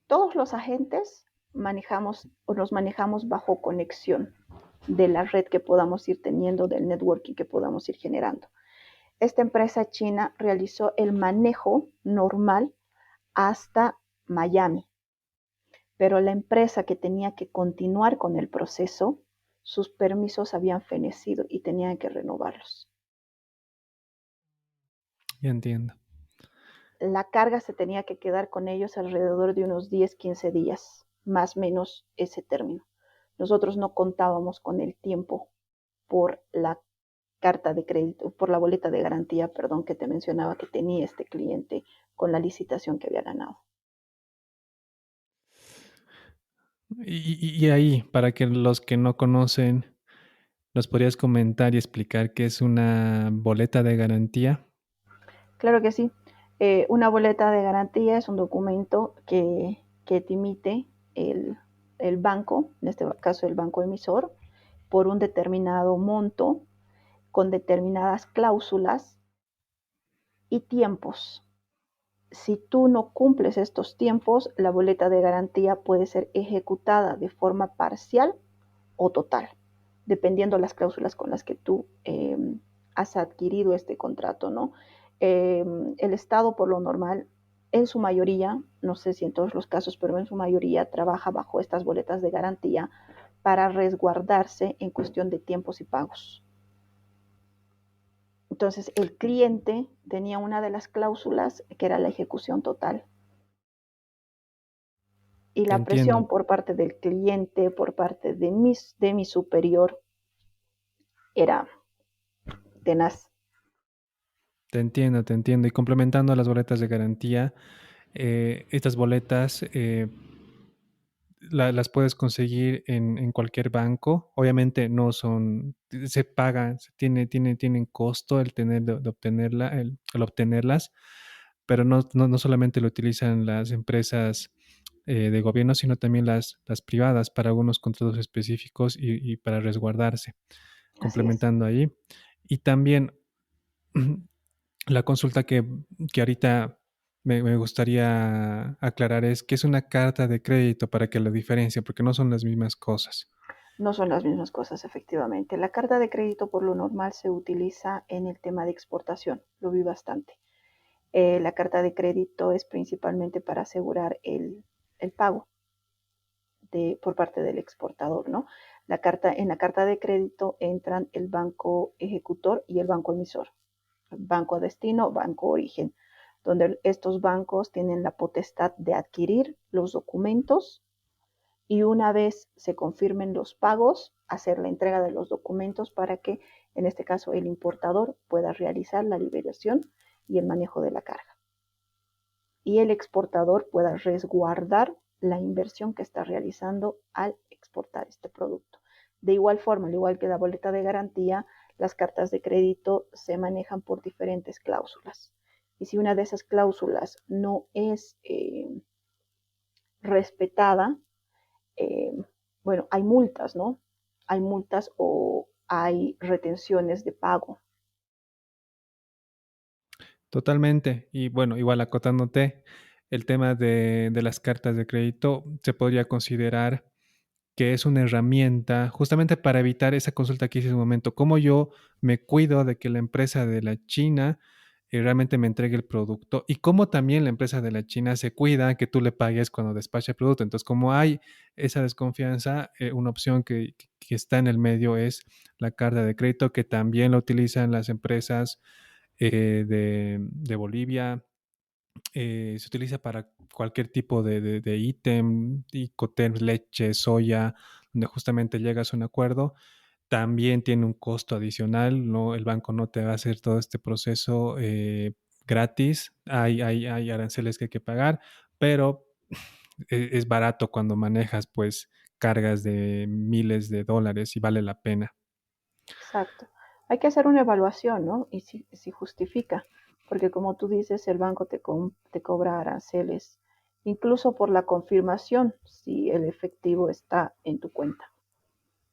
todos los agentes manejamos o nos manejamos bajo conexión de la red que podamos ir teniendo, del networking que podamos ir generando. Esta empresa china realizó el manejo normal hasta Miami, pero la empresa que tenía que continuar con el proceso, sus permisos habían fenecido y tenían que renovarlos. Ya entiendo. La carga se tenía que quedar con ellos alrededor de unos 10, 15 días, más o menos ese término. Nosotros no contábamos con el tiempo por la carta de crédito, por la boleta de garantía, perdón, que te mencionaba que tenía este cliente con la licitación que había ganado. Y ahí, para que los que no conocen, ¿nos podrías comentar y explicar qué es una boleta de garantía? Claro que sí. Una boleta de garantía es un documento que te emite el banco, en este caso el banco emisor, por un determinado monto, con determinadas cláusulas y tiempos. Si tú no cumples estos tiempos, la boleta de garantía puede ser ejecutada de forma parcial o total, dependiendo las cláusulas con las que tú has adquirido este contrato, ¿no? El Estado, por lo normal, en su mayoría, no sé si en todos los casos, pero en su mayoría trabaja bajo estas boletas de garantía para resguardarse en cuestión de tiempos y pagos. Entonces, el cliente tenía una de las cláusulas que era la ejecución total. Y Te la entiendo, presión por parte del cliente, por parte de mi superior, era tenaz. te entiendo, te entiendo. Y complementando a las boletas de garantía, estas boletas las puedes conseguir en cualquier banco. Obviamente no son, se pagan, tienen costo el tener de obtenerla, el obtenerlas, pero no solamente lo utilizan las empresas de gobierno, sino también las privadas para algunos contratos específicos y para resguardarse, Así es. complementando ahí. Y también la consulta que ahorita me gustaría aclarar es qué es una carta de crédito para que la diferencie, porque no son las mismas cosas. No son las mismas cosas, efectivamente. La carta de crédito por lo normal se utiliza en el tema de exportación. Lo vi bastante. La carta de crédito es principalmente para asegurar el pago por parte del exportador, ¿no? En la carta de crédito entran el banco ejecutor y el banco emisor. Banco destino, banco origen, donde estos bancos tienen la potestad de adquirir los documentos y una vez se confirmen los pagos, hacer la entrega de los documentos para que, en este caso, el importador pueda realizar la liberación y el manejo de la carga. Y el exportador pueda resguardar la inversión que está realizando al exportar este producto. De igual forma, al igual que la boleta de garantía, las cartas de crédito se manejan por diferentes cláusulas. Y si una de esas cláusulas no es respetada, eh, bueno, hay multas, ¿no? Hay multas o hay retenciones de pago. Totalmente. Y bueno, igual acotándote, el tema de las cartas de crédito se podría considerar que es una herramienta justamente para evitar esa consulta que hice en un momento. ¿Cómo yo me cuido de que la empresa de la China realmente me entregue el producto? Y cómo también la empresa de la China se cuida que tú le pagues cuando despache el producto. Entonces, como hay esa desconfianza, una opción que está en el medio es la carta de crédito, que también lo utilizan las empresas de Bolivia. Se utiliza para cualquier tipo de ítem, Icoter, leche, soya, donde justamente llegas a un acuerdo. También tiene un costo adicional, ¿no? El banco no te va a hacer todo este proceso gratis. Hay aranceles que hay que pagar, pero es barato cuando manejas pues cargas de miles de dólares y vale la pena. Exacto. Hay que hacer una evaluación, ¿no? Y si justifica, porque como tú dices, el banco te cobra aranceles, incluso por la confirmación si el efectivo está en tu cuenta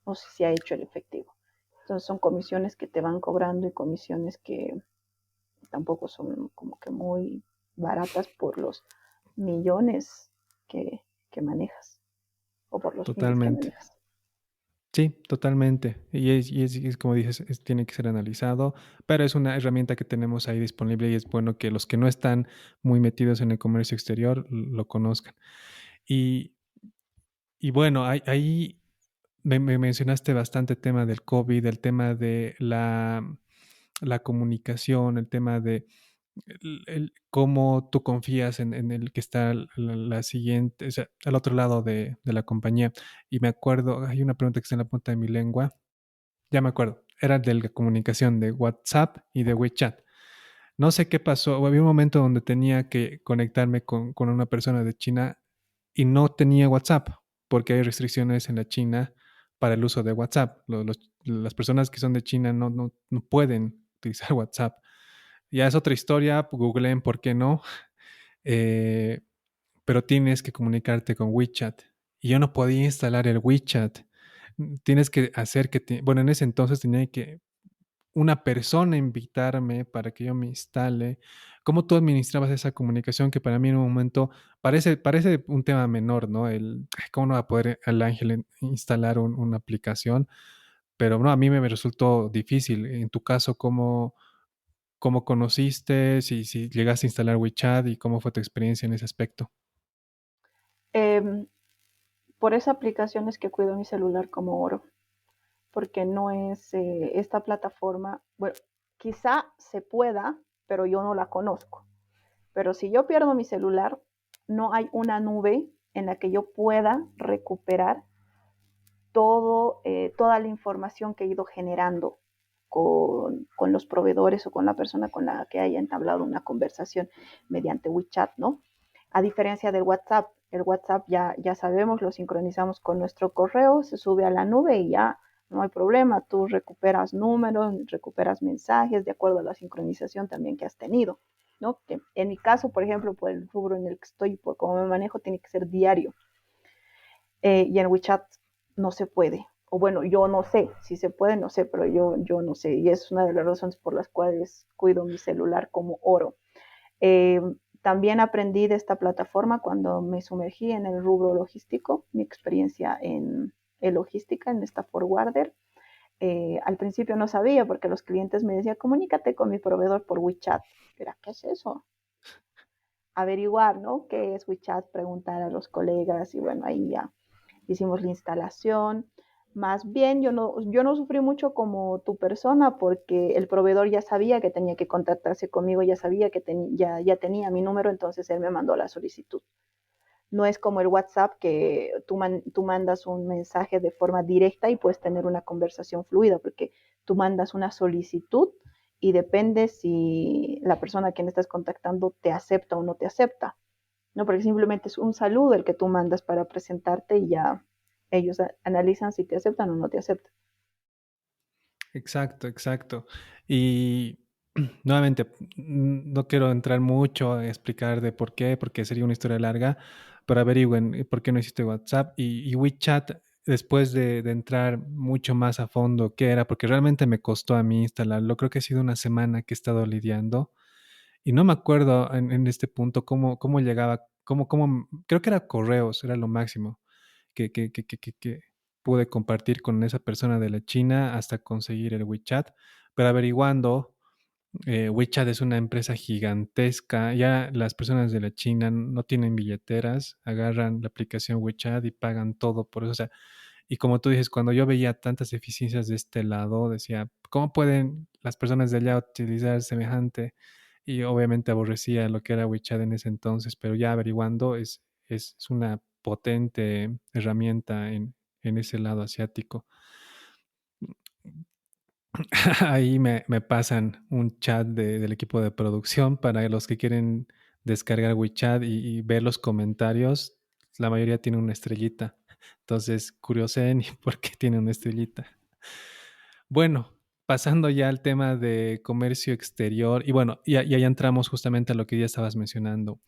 o si se ha hecho el efectivo. Entonces son comisiones que te van cobrando y comisiones que tampoco son como que muy baratas por los millones que manejas o por los miles que Totalmente. manejas. Sí, totalmente. Y es como dices, tiene que ser analizado, pero es una herramienta que tenemos ahí disponible y es bueno que los que no están muy metidos en el comercio exterior lo conozcan. Y, y bueno, ahí me mencionaste bastante tema del COVID, el tema de la comunicación, el tema de cómo tú confías en el que está la siguiente, o sea, al otro lado de la compañía. Y me acuerdo, hay una pregunta que está en la punta de mi lengua. Ya me acuerdo, era de la comunicación de WhatsApp y de WeChat. No sé qué pasó, había un momento donde tenía que conectarme con una persona de China y no tenía WhatsApp, porque hay restricciones en la China para el uso de WhatsApp. Las personas que son de China no pueden utilizar WhatsApp. Ya es otra historia, googleen por qué no, eh, pero tienes que comunicarte con WeChat. Y yo no podía instalar el WeChat. Tienes que hacer bueno, en ese entonces tenía que una persona invitarme para que yo me instale. ¿Cómo tú administrabas esa comunicación que para mí en un momento parece un tema menor, ¿no? ¿Cómo no va a poder el ángel instalar una aplicación? Pero no, a mí me resultó difícil. En tu caso, ¿cómo conociste? Si llegaste a instalar WeChat y cómo fue tu experiencia en ese aspecto. Eh, por esa aplicación es que cuido mi celular como oro, porque no es esta plataforma, bueno, quizá se pueda, pero yo no la conozco. Pero si yo pierdo mi celular, no hay una nube en la que yo pueda recuperar toda la información que he ido generando con los proveedores o con la persona con la que haya entablado una conversación mediante WeChat, ¿no? A diferencia del WhatsApp, el WhatsApp ya sabemos, lo sincronizamos con nuestro correo, se sube a la nube y ya no hay problema, tú recuperas números, recuperas mensajes de acuerdo a la sincronización también que has tenido, ¿no? Que en mi caso, por ejemplo, por el rubro en el que estoy, por cómo me manejo, tiene que ser diario. Y en WeChat no se puede. O bueno, yo no sé, si se puede, no sé, pero yo no sé. Y es una de las razones por las cuales cuido mi celular como oro. Eh, También aprendí de esta plataforma cuando me sumergí en el rubro logístico, mi experiencia en logística, en esta forwarder. Al principio no sabía porque los clientes me decían, comunícate con mi proveedor por WeChat. Era, ¿qué es eso? Averiguar, ¿no? ¿Qué es WeChat? Preguntar a los colegas y bueno, ahí ya hicimos la instalación. Más bien, yo no sufrí mucho como tu persona porque el proveedor ya sabía que tenía que contactarse conmigo, ya sabía que ya tenía mi número, entonces él me mandó la solicitud. No es como el WhatsApp que tú mandas un mensaje de forma directa y puedes tener una conversación fluida porque tú mandas una solicitud y depende si la persona a quien estás contactando te acepta o no te acepta. ¿no? Porque simplemente es un saludo el que tú mandas para presentarte y ya ellos analizan si te aceptan o no te aceptan. Exacto, exacto. Y nuevamente, no quiero entrar mucho a explicar de por qué, porque sería una historia larga, pero averigüen por qué no existe WhatsApp y WeChat. Después de entrar mucho más a fondo qué era, porque realmente me costó a mí instalarlo, creo que ha sido una semana que he estado lidiando y no me acuerdo en este punto cómo llegaba, creo que era correos, era lo máximo que pude compartir con esa persona de la China hasta conseguir el WeChat. Pero averiguando, WeChat es una empresa gigantesca. Ya las personas de la China no tienen billeteras, agarran la aplicación WeChat y pagan todo por eso. O sea, y como tú dices, cuando yo veía tantas eficiencias de este lado, decía, ¿cómo pueden las personas de allá utilizar semejante? Y obviamente aborrecía lo que era WeChat en ese entonces, pero ya averiguando es una potente herramienta en ese lado asiático. Ahí me pasan un chat del equipo de producción para los que quieren descargar WeChat y ver los comentarios. La mayoría tiene una estrellita. Entonces, curiosen por qué tiene una estrellita. Bueno, pasando ya al tema de comercio exterior, y bueno, ya entramos justamente a lo que ya estabas mencionando.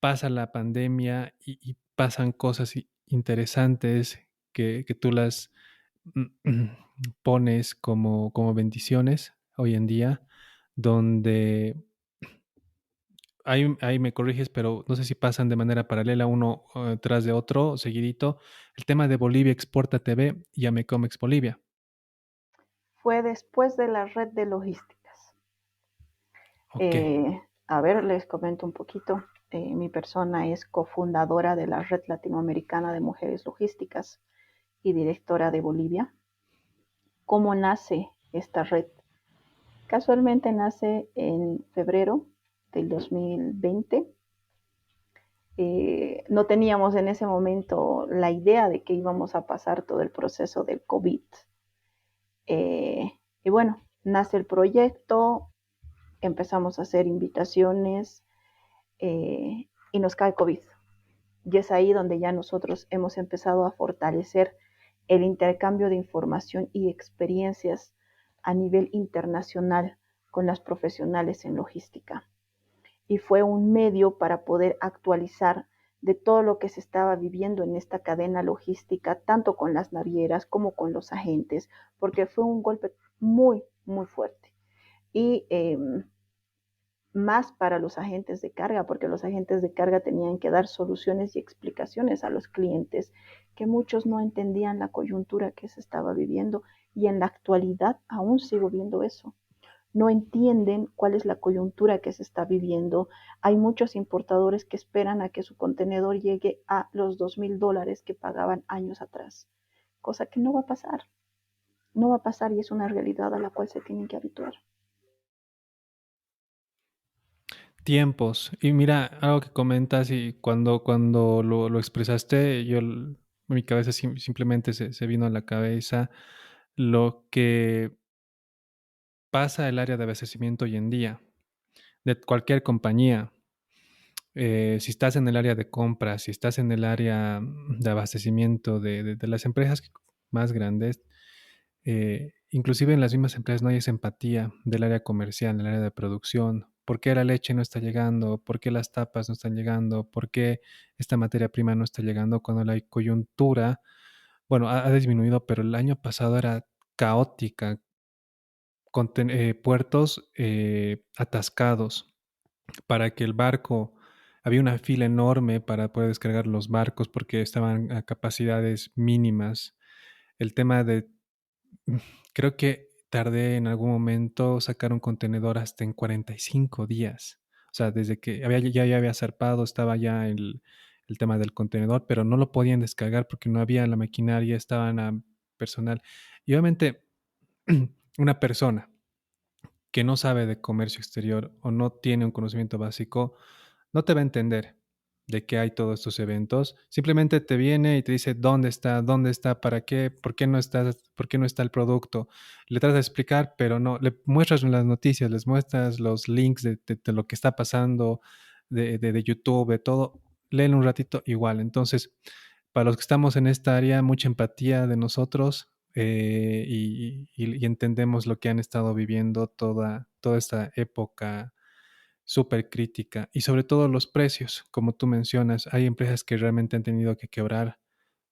Pasa la pandemia y pasan cosas interesantes que tú las pones como bendiciones hoy en día, donde ahí me corriges, pero no sé si pasan de manera paralela uno tras de otro, seguidito, el tema de Bolivia Exporta TV y Amecomex Bolivia. Fue después de la red de logísticas. Ok, A ver, les comento un poquito. Mi persona es cofundadora de la Red Latinoamericana de Mujeres Logísticas y directora de Bolivia. ¿Cómo nace esta red? Casualmente nace en febrero del 2020. No teníamos en ese momento la idea de que íbamos a pasar todo el proceso del COVID. Y bueno, nace el proyecto, empezamos a hacer invitaciones y nos cae COVID. Y es ahí donde ya nosotros hemos empezado a fortalecer el intercambio de información y experiencias a nivel internacional con las profesionales en logística. Y fue un medio para poder actualizar de todo lo que se estaba viviendo en esta cadena logística, tanto con las navieras como con los agentes, porque fue un golpe muy, muy fuerte. Y más para los agentes de carga, porque los agentes de carga tenían que dar soluciones y explicaciones a los clientes, que muchos no entendían la coyuntura que se estaba viviendo y en la actualidad aún sigo viendo eso. No entienden cuál es la coyuntura que se está viviendo. Hay muchos importadores que esperan a que su contenedor llegue a los $2,000 que pagaban años atrás, cosa que no va a pasar. No va a pasar y es una realidad a la cual se tienen que habituar. tiempos. Y mira, algo que comentas y cuando lo expresaste, mi cabeza simplemente se vino a la cabeza lo que pasa el área de abastecimiento hoy en día, de cualquier compañía. Si estás en el área de compras, si estás en el área de abastecimiento de las empresas más grandes, inclusive en las mismas empresas no hay esa empatía del área comercial, del área de producción. ¿Por qué la leche no está llegando? ¿Por qué las tapas no están llegando? ¿Por qué esta materia prima no está llegando cuando la coyuntura, bueno, ha disminuido, pero el año pasado era caótica, con puertos atascados para que el barco, había una fila enorme para poder descargar los barcos porque estaban a capacidades mínimas. El tema de, mm, creo que tardé en algún momento sacar un contenedor hasta en 45 días. O sea, desde que ya había zarpado, estaba ya el tema del contenedor, pero no lo podían descargar porque no había la maquinaria, estaban a personal. Y obviamente una persona que no sabe de comercio exterior o no tiene un conocimiento básico, no te va a entender de qué hay todos estos eventos. Simplemente te viene y te dice dónde está, para qué, por qué no está el producto. Le tratas de explicar, pero no, le muestras las noticias, les muestras los links de lo que está pasando, de YouTube, de todo, léelo un ratito igual. Entonces, para los que estamos en esta área, mucha empatía de nosotros y entendemos lo que han estado viviendo toda esta época súper crítica y sobre todo los precios, como tú mencionas, hay empresas que realmente han tenido que quebrar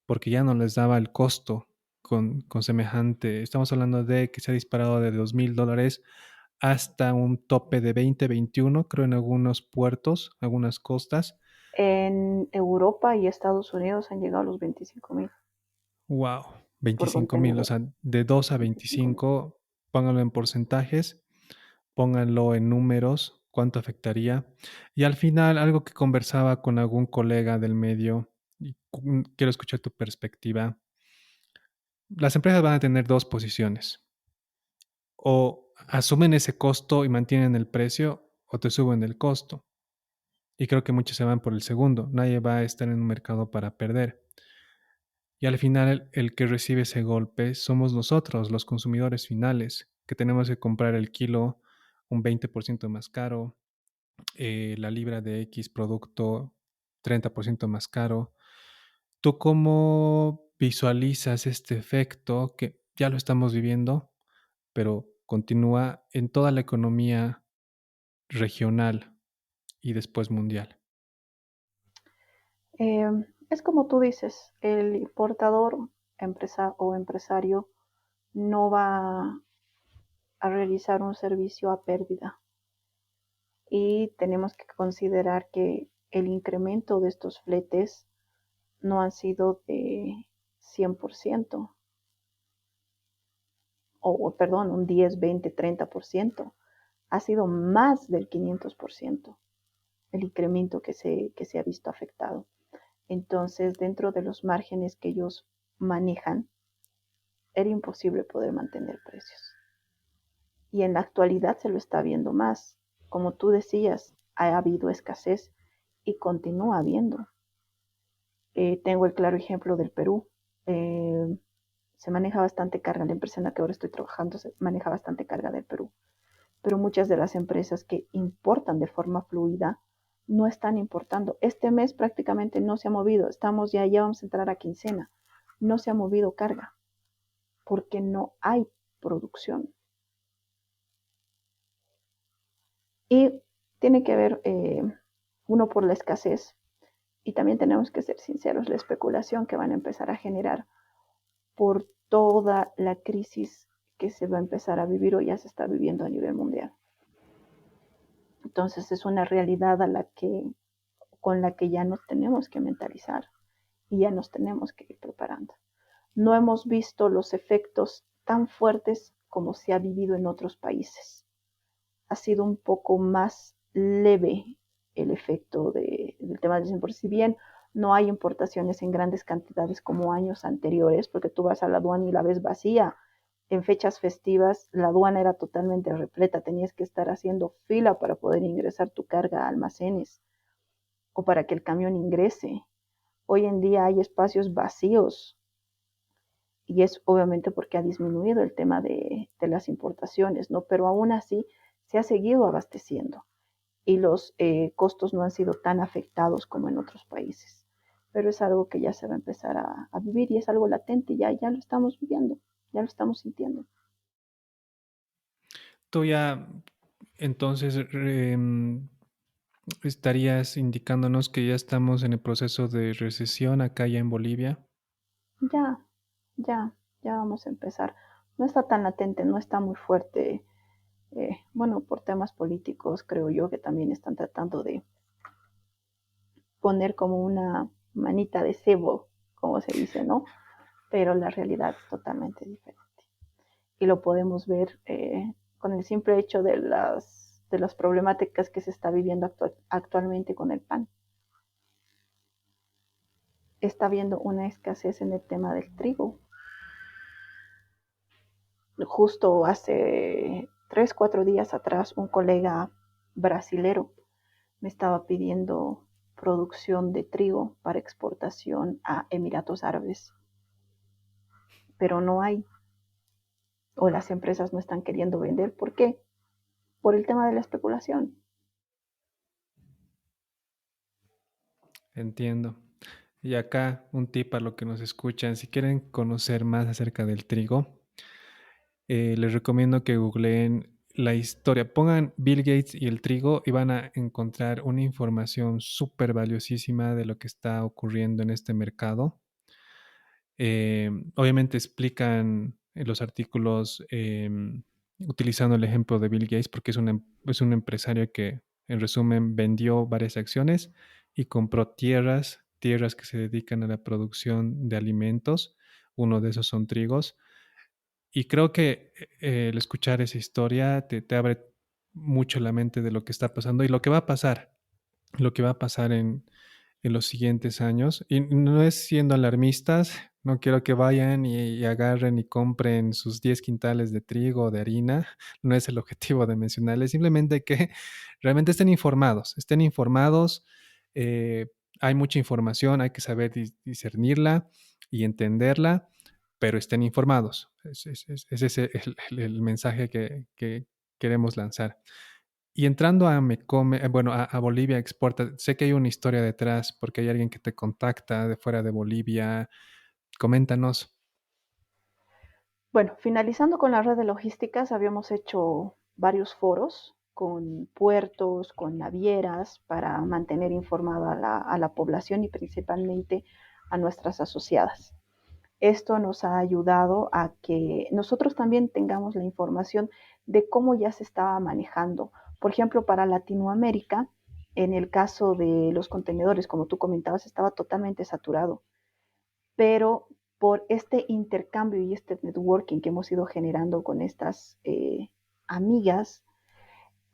porque ya no les daba el costo con semejante, estamos hablando de que se ha disparado de $2,000 hasta un tope de 20, 21, creo en algunos puertos, algunas costas. En Europa y Estados Unidos han llegado a los 25.000 Wow, por 25,000, o contenedor. sea, de 2 a 25.000. 25, pónganlo en porcentajes, pónganlo en números, cuánto afectaría. Y al final, algo que conversaba con algún colega del medio, y quiero escuchar tu perspectiva. Las empresas van a tener dos posiciones. O asumen ese costo y mantienen el precio, o te suben el costo. Y creo que muchos se van por el segundo. Nadie va a estar en un mercado para perder. Y al final el que recibe ese golpe somos nosotros, los consumidores finales, que tenemos que comprar el kilo un 20% más caro, la libra de X producto 30% más caro. ¿Tú cómo visualizas este efecto que ya lo estamos viviendo, pero continúa en toda la economía regional y después mundial? Es como tú dices, el importador o empresario no va a realizar un servicio a pérdida y tenemos que considerar que el incremento de estos fletes no han sido de 100% perdón, un 10, 20, 30%, ha sido más del 500% el incremento que se ha visto afectado. Entonces, dentro de los márgenes que ellos manejan, era imposible poder mantener precios. Y en la actualidad se lo está viendo más. Como tú decías, ha habido escasez y continúa habiendo. Tengo el claro ejemplo del Perú. Eh, Se maneja bastante carga, la empresa en la que ahora estoy trabajando se maneja bastante carga del Perú, pero muchas de las empresas que importan de forma fluida no están importando. Este mes prácticamente no se ha movido, ya vamos a entrar a quincena, no se ha movido carga porque no hay producción. Y tiene que ver, uno, por la escasez, y también tenemos que ser sinceros, la especulación que van a empezar a generar por toda la crisis que se va a empezar a vivir o ya se está viviendo a nivel mundial. Entonces es una realidad con la que ya nos tenemos que mentalizar y ya nos tenemos que ir preparando. No hemos visto los efectos tan fuertes como se ha vivido en otros países. Ha sido un poco más leve el efecto del tema del por si bien no hay importaciones en grandes cantidades como años anteriores, porque tú vas a la aduana y la ves vacía. En fechas festivas la aduana era totalmente repleta, tenías que estar haciendo fila para poder ingresar tu carga a almacenes o para que el camión ingrese. Hoy en día hay espacios vacíos y es obviamente porque ha disminuido el tema de las importaciones, ¿no? Pero aún así se ha seguido abasteciendo y los costos no han sido tan afectados como en otros países. Pero es algo que ya se va a empezar a vivir y es algo latente, ya lo estamos viviendo, ya lo estamos sintiendo. Tú ya entonces estarías indicándonos que ya estamos en el proceso de recesión acá ya en Bolivia. Ya, ya, ya vamos a empezar. No está tan latente, no está muy fuerte. Bueno, por temas políticos creo yo que también están tratando de poner como una manita de cebo, como se dice, ¿no? Pero la realidad es totalmente diferente. Y lo podemos ver con el simple hecho de las problemáticas que se está viviendo actualmente con el pan. Está habiendo una escasez en el tema del trigo. Justo hace 3, 4 días atrás, un colega brasilero me estaba pidiendo producción de trigo para exportación a Emiratos Árabes, pero no hay, o las empresas no están queriendo vender. ¿Por qué? Por el tema de la especulación. entiendo. Y acá un tip para los que nos escuchan, si quieren conocer más acerca del trigo, les recomiendo que googleen la historia, pongan Bill Gates y el trigo y van a encontrar una información súper valiosísima de lo que está ocurriendo en este mercado. Obviamente explican en los artículos utilizando el ejemplo de Bill Gates porque es un empresario que en resumen vendió varias acciones y compró tierras que se dedican a la producción de alimentos. Uno de esos son trigos. Y creo que el escuchar esa historia te abre mucho la mente de lo que está pasando y lo que va a pasar, lo que va a pasar en los siguientes años. Y no es siendo alarmistas, no quiero que vayan y agarren y compren sus 10 quintales de trigo o de harina, no es el objetivo de mencionarles, simplemente que realmente estén informados, eh, hay mucha información, hay que saber discernirla y entenderla, pero estén informados. Es ese el mensaje que queremos lanzar. Y entrando a Mecome, bueno, a Bolivia Exporta, sé que hay una historia detrás porque hay alguien que te contacta de fuera de Bolivia. Coméntanos. Bueno, finalizando con la red de logísticas, habíamos hecho varios foros con puertos, con navieras, para mantener informada a la población y principalmente a nuestras asociadas. Esto nos ha ayudado a que nosotros también tengamos la información de cómo ya se estaba manejando. Por ejemplo, para Latinoamérica, en el caso de los contenedores, como tú comentabas, estaba totalmente saturado, pero por este intercambio y este networking que hemos ido generando con estas amigas,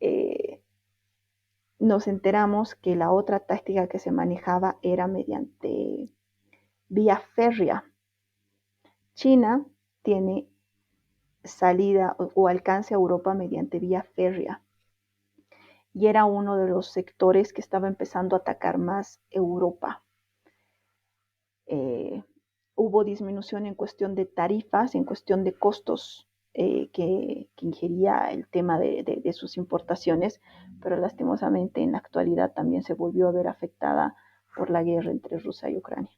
eh, nos enteramos que la otra táctica que se manejaba era mediante vía férrea. China tiene salida o alcance a Europa mediante vía férrea y era uno de los sectores que estaba empezando a atacar más Europa. Eh, Hubo disminución en cuestión de tarifas, en cuestión de costos que ingería el tema de sus importaciones, pero lastimosamente en la actualidad también se volvió a ver afectada por la guerra entre Rusia y Ucrania.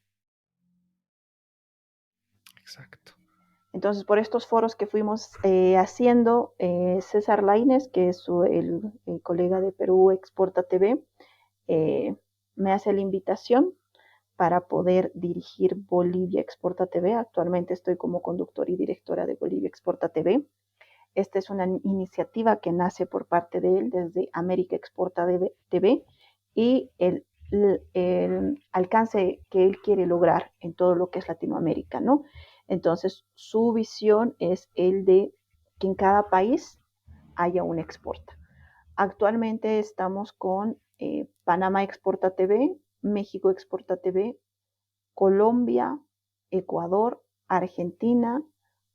Exacto. Entonces, por estos foros que fuimos haciendo, César Laines, que es el colega de Perú Exporta TV, eh, me hace la invitación para poder dirigir Bolivia Exporta TV. Actualmente estoy como conductor y directora de Bolivia Exporta TV. Esta es una iniciativa que nace por parte de él desde América Exporta TV y el alcance que él quiere lograr en todo lo que es Latinoamérica, ¿no? Entonces, su visión es el de que en cada país haya un exporta. Actualmente estamos con Panamá Exporta TV, México Exporta TV, Colombia, Ecuador, Argentina,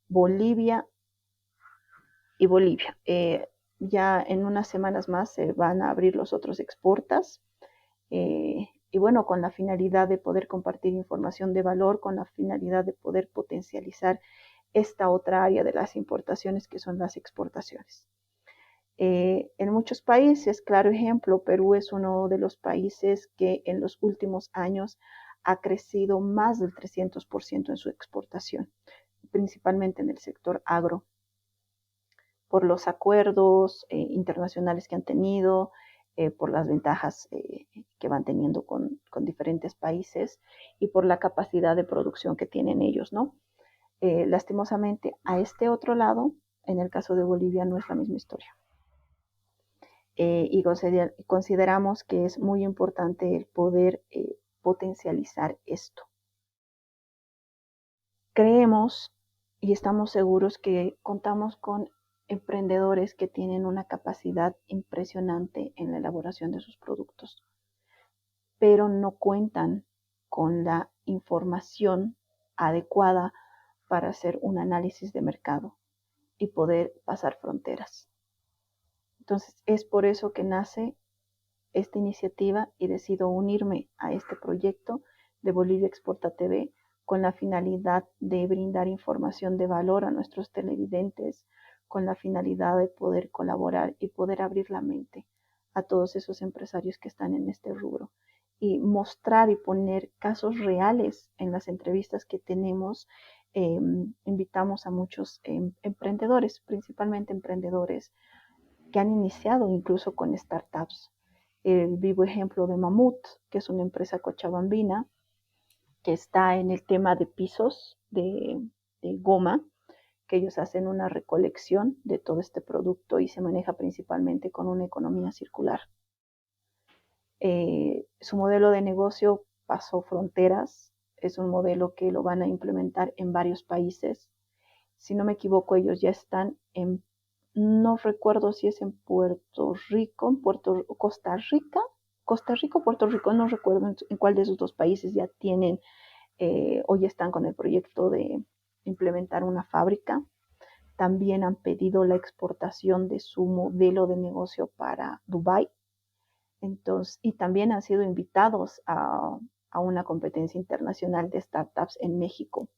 Bolivia y Bolivia. Ya en unas semanas más se van a abrir los otros exportas. Y bueno, con la finalidad de poder compartir información de valor, con la finalidad de poder potencializar esta otra área de las importaciones que son las exportaciones. En muchos países, claro ejemplo, Perú es uno de los países que en los últimos años ha crecido más del 300% en su exportación, principalmente en el sector agro, por los acuerdos internacionales que han tenido, por las ventajas que van teniendo con diferentes países y por la capacidad de producción que tienen ellos, ¿no? Lastimosamente, a este otro lado, en el caso de Bolivia, no es la misma historia. Y consideramos que es muy importante el poder potencializar esto. Creemos y estamos seguros que contamos con emprendedores que tienen una capacidad impresionante en la elaboración de sus productos, pero no cuentan con la información adecuada para hacer un análisis de mercado y poder pasar fronteras. Entonces, es por eso que nace esta iniciativa y decido unirme a este proyecto de Bolivia Exporta TV con la finalidad de brindar información de valor a nuestros televidentes, con la finalidad de poder colaborar y poder abrir la mente a todos esos empresarios que están en este rubro y mostrar y poner casos reales en las entrevistas que tenemos. Invitamos a muchos emprendedores, principalmente emprendedores que han iniciado incluso con startups. El vivo ejemplo de Mamut, que es una empresa cochabambina que está en el tema de pisos de goma, que ellos hacen una recolección de todo este producto y se maneja principalmente con una economía circular. Su modelo de negocio pasó fronteras, es un modelo que lo van a implementar en varios países. Si no me equivoco, ellos ya están en, no recuerdo si es en Puerto Rico, Costa Rica o Puerto Rico, no recuerdo en cuál de esos dos países ya tienen, hoy están con el proyecto de implementar una fábrica. También han pedido la exportación de su modelo de negocio para Dubái. Entonces, y también han sido invitados a una competencia internacional de startups en México.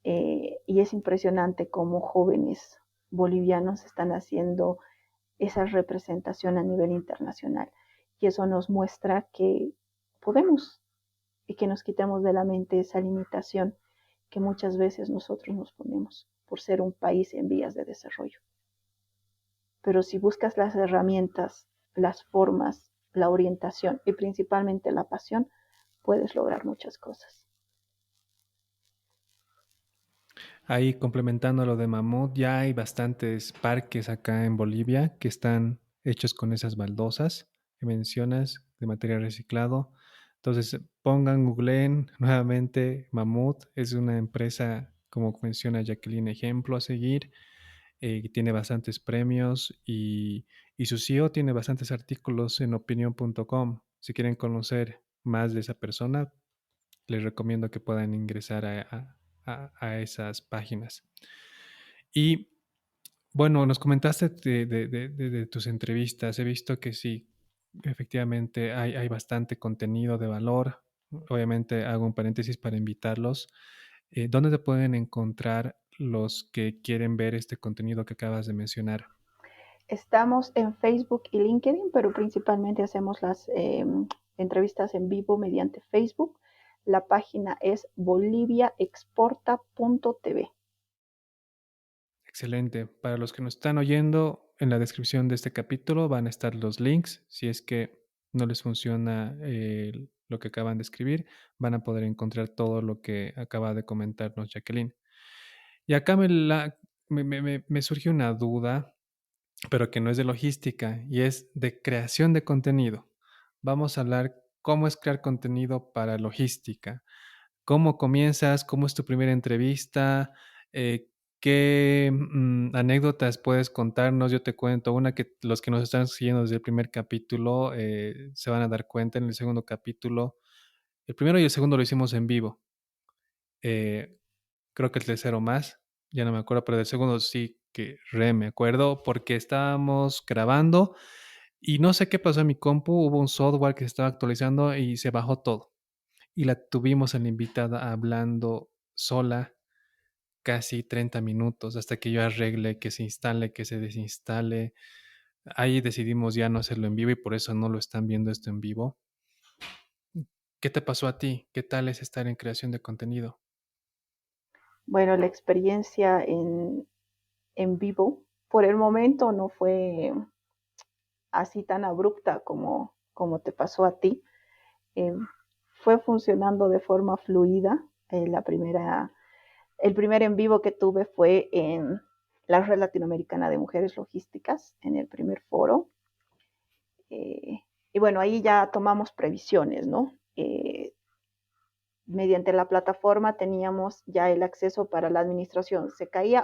Y es impresionante cómo jóvenes bolivianos están haciendo esa representación a nivel internacional. Y eso nos muestra que podemos y que nos quitemos de la mente esa limitación que muchas veces nosotros nos ponemos por ser un país en vías de desarrollo. Pero si buscas las herramientas, las formas, la orientación y principalmente la pasión, puedes lograr muchas cosas. Ahí complementando lo de Mamut, ya hay bastantes parques acá en Bolivia que están hechos con esas baldosas que mencionas de material reciclado. Entonces pongan, googleen nuevamente Mamut, es una empresa, como menciona Jacqueline, ejemplo a seguir, que tiene bastantes premios y su CEO tiene bastantes artículos en opinión.com. Si quieren conocer más de esa persona, les recomiendo que puedan ingresar a esas páginas. Y bueno, nos comentaste de tus entrevistas. He visto que sí, efectivamente hay bastante contenido de valor. Obviamente hago un paréntesis para invitarlos. ¿Dónde te pueden encontrar los que quieren ver este contenido que acabas de mencionar? Estamos en Facebook y LinkedIn, pero principalmente hacemos las entrevistas en vivo mediante Facebook. La página es boliviaexporta.tv. Excelente. Para los que nos están oyendo, en la descripción de este capítulo van a estar los links. Si es que no les funciona lo que acaban de escribir, van a poder encontrar todo lo que acaba de comentarnos Jacqueline. Y acá me surgió una duda, pero que no es de logística, y es de creación de contenido. Vamos a hablar cómo es crear contenido para logística. ¿Cómo comienzas? ¿Cómo es tu primera entrevista? ¿Qué anécdotas puedes contarnos? Yo te cuento una que los que nos están siguiendo desde el primer capítulo se van a dar cuenta en el segundo capítulo. El primero y el segundo lo hicimos en vivo. Eh, Creo que el tercero más, ya no me acuerdo, pero del segundo sí que me acuerdo porque estábamos grabando y no sé qué pasó en mi compu, hubo un software que se estaba actualizando y se bajó todo. Y la tuvimos a la invitada hablando sola casi 30 minutos hasta que yo arregle que se instale, que se desinstale. Ahí decidimos ya no hacerlo en vivo y por eso no lo están viendo esto en vivo. ¿Qué te pasó a ti? ¿Qué tal es estar en creación de contenido? Bueno, la experiencia en vivo por el momento no fue así tan abrupta como te pasó a ti. Eh, Fue funcionando de forma fluida. El primer en vivo que tuve fue en la Red Latinoamericana de Mujeres Logísticas, en el primer foro. Y bueno, ahí ya tomamos previsiones, ¿no? Mediante la plataforma teníamos ya el acceso para la administración.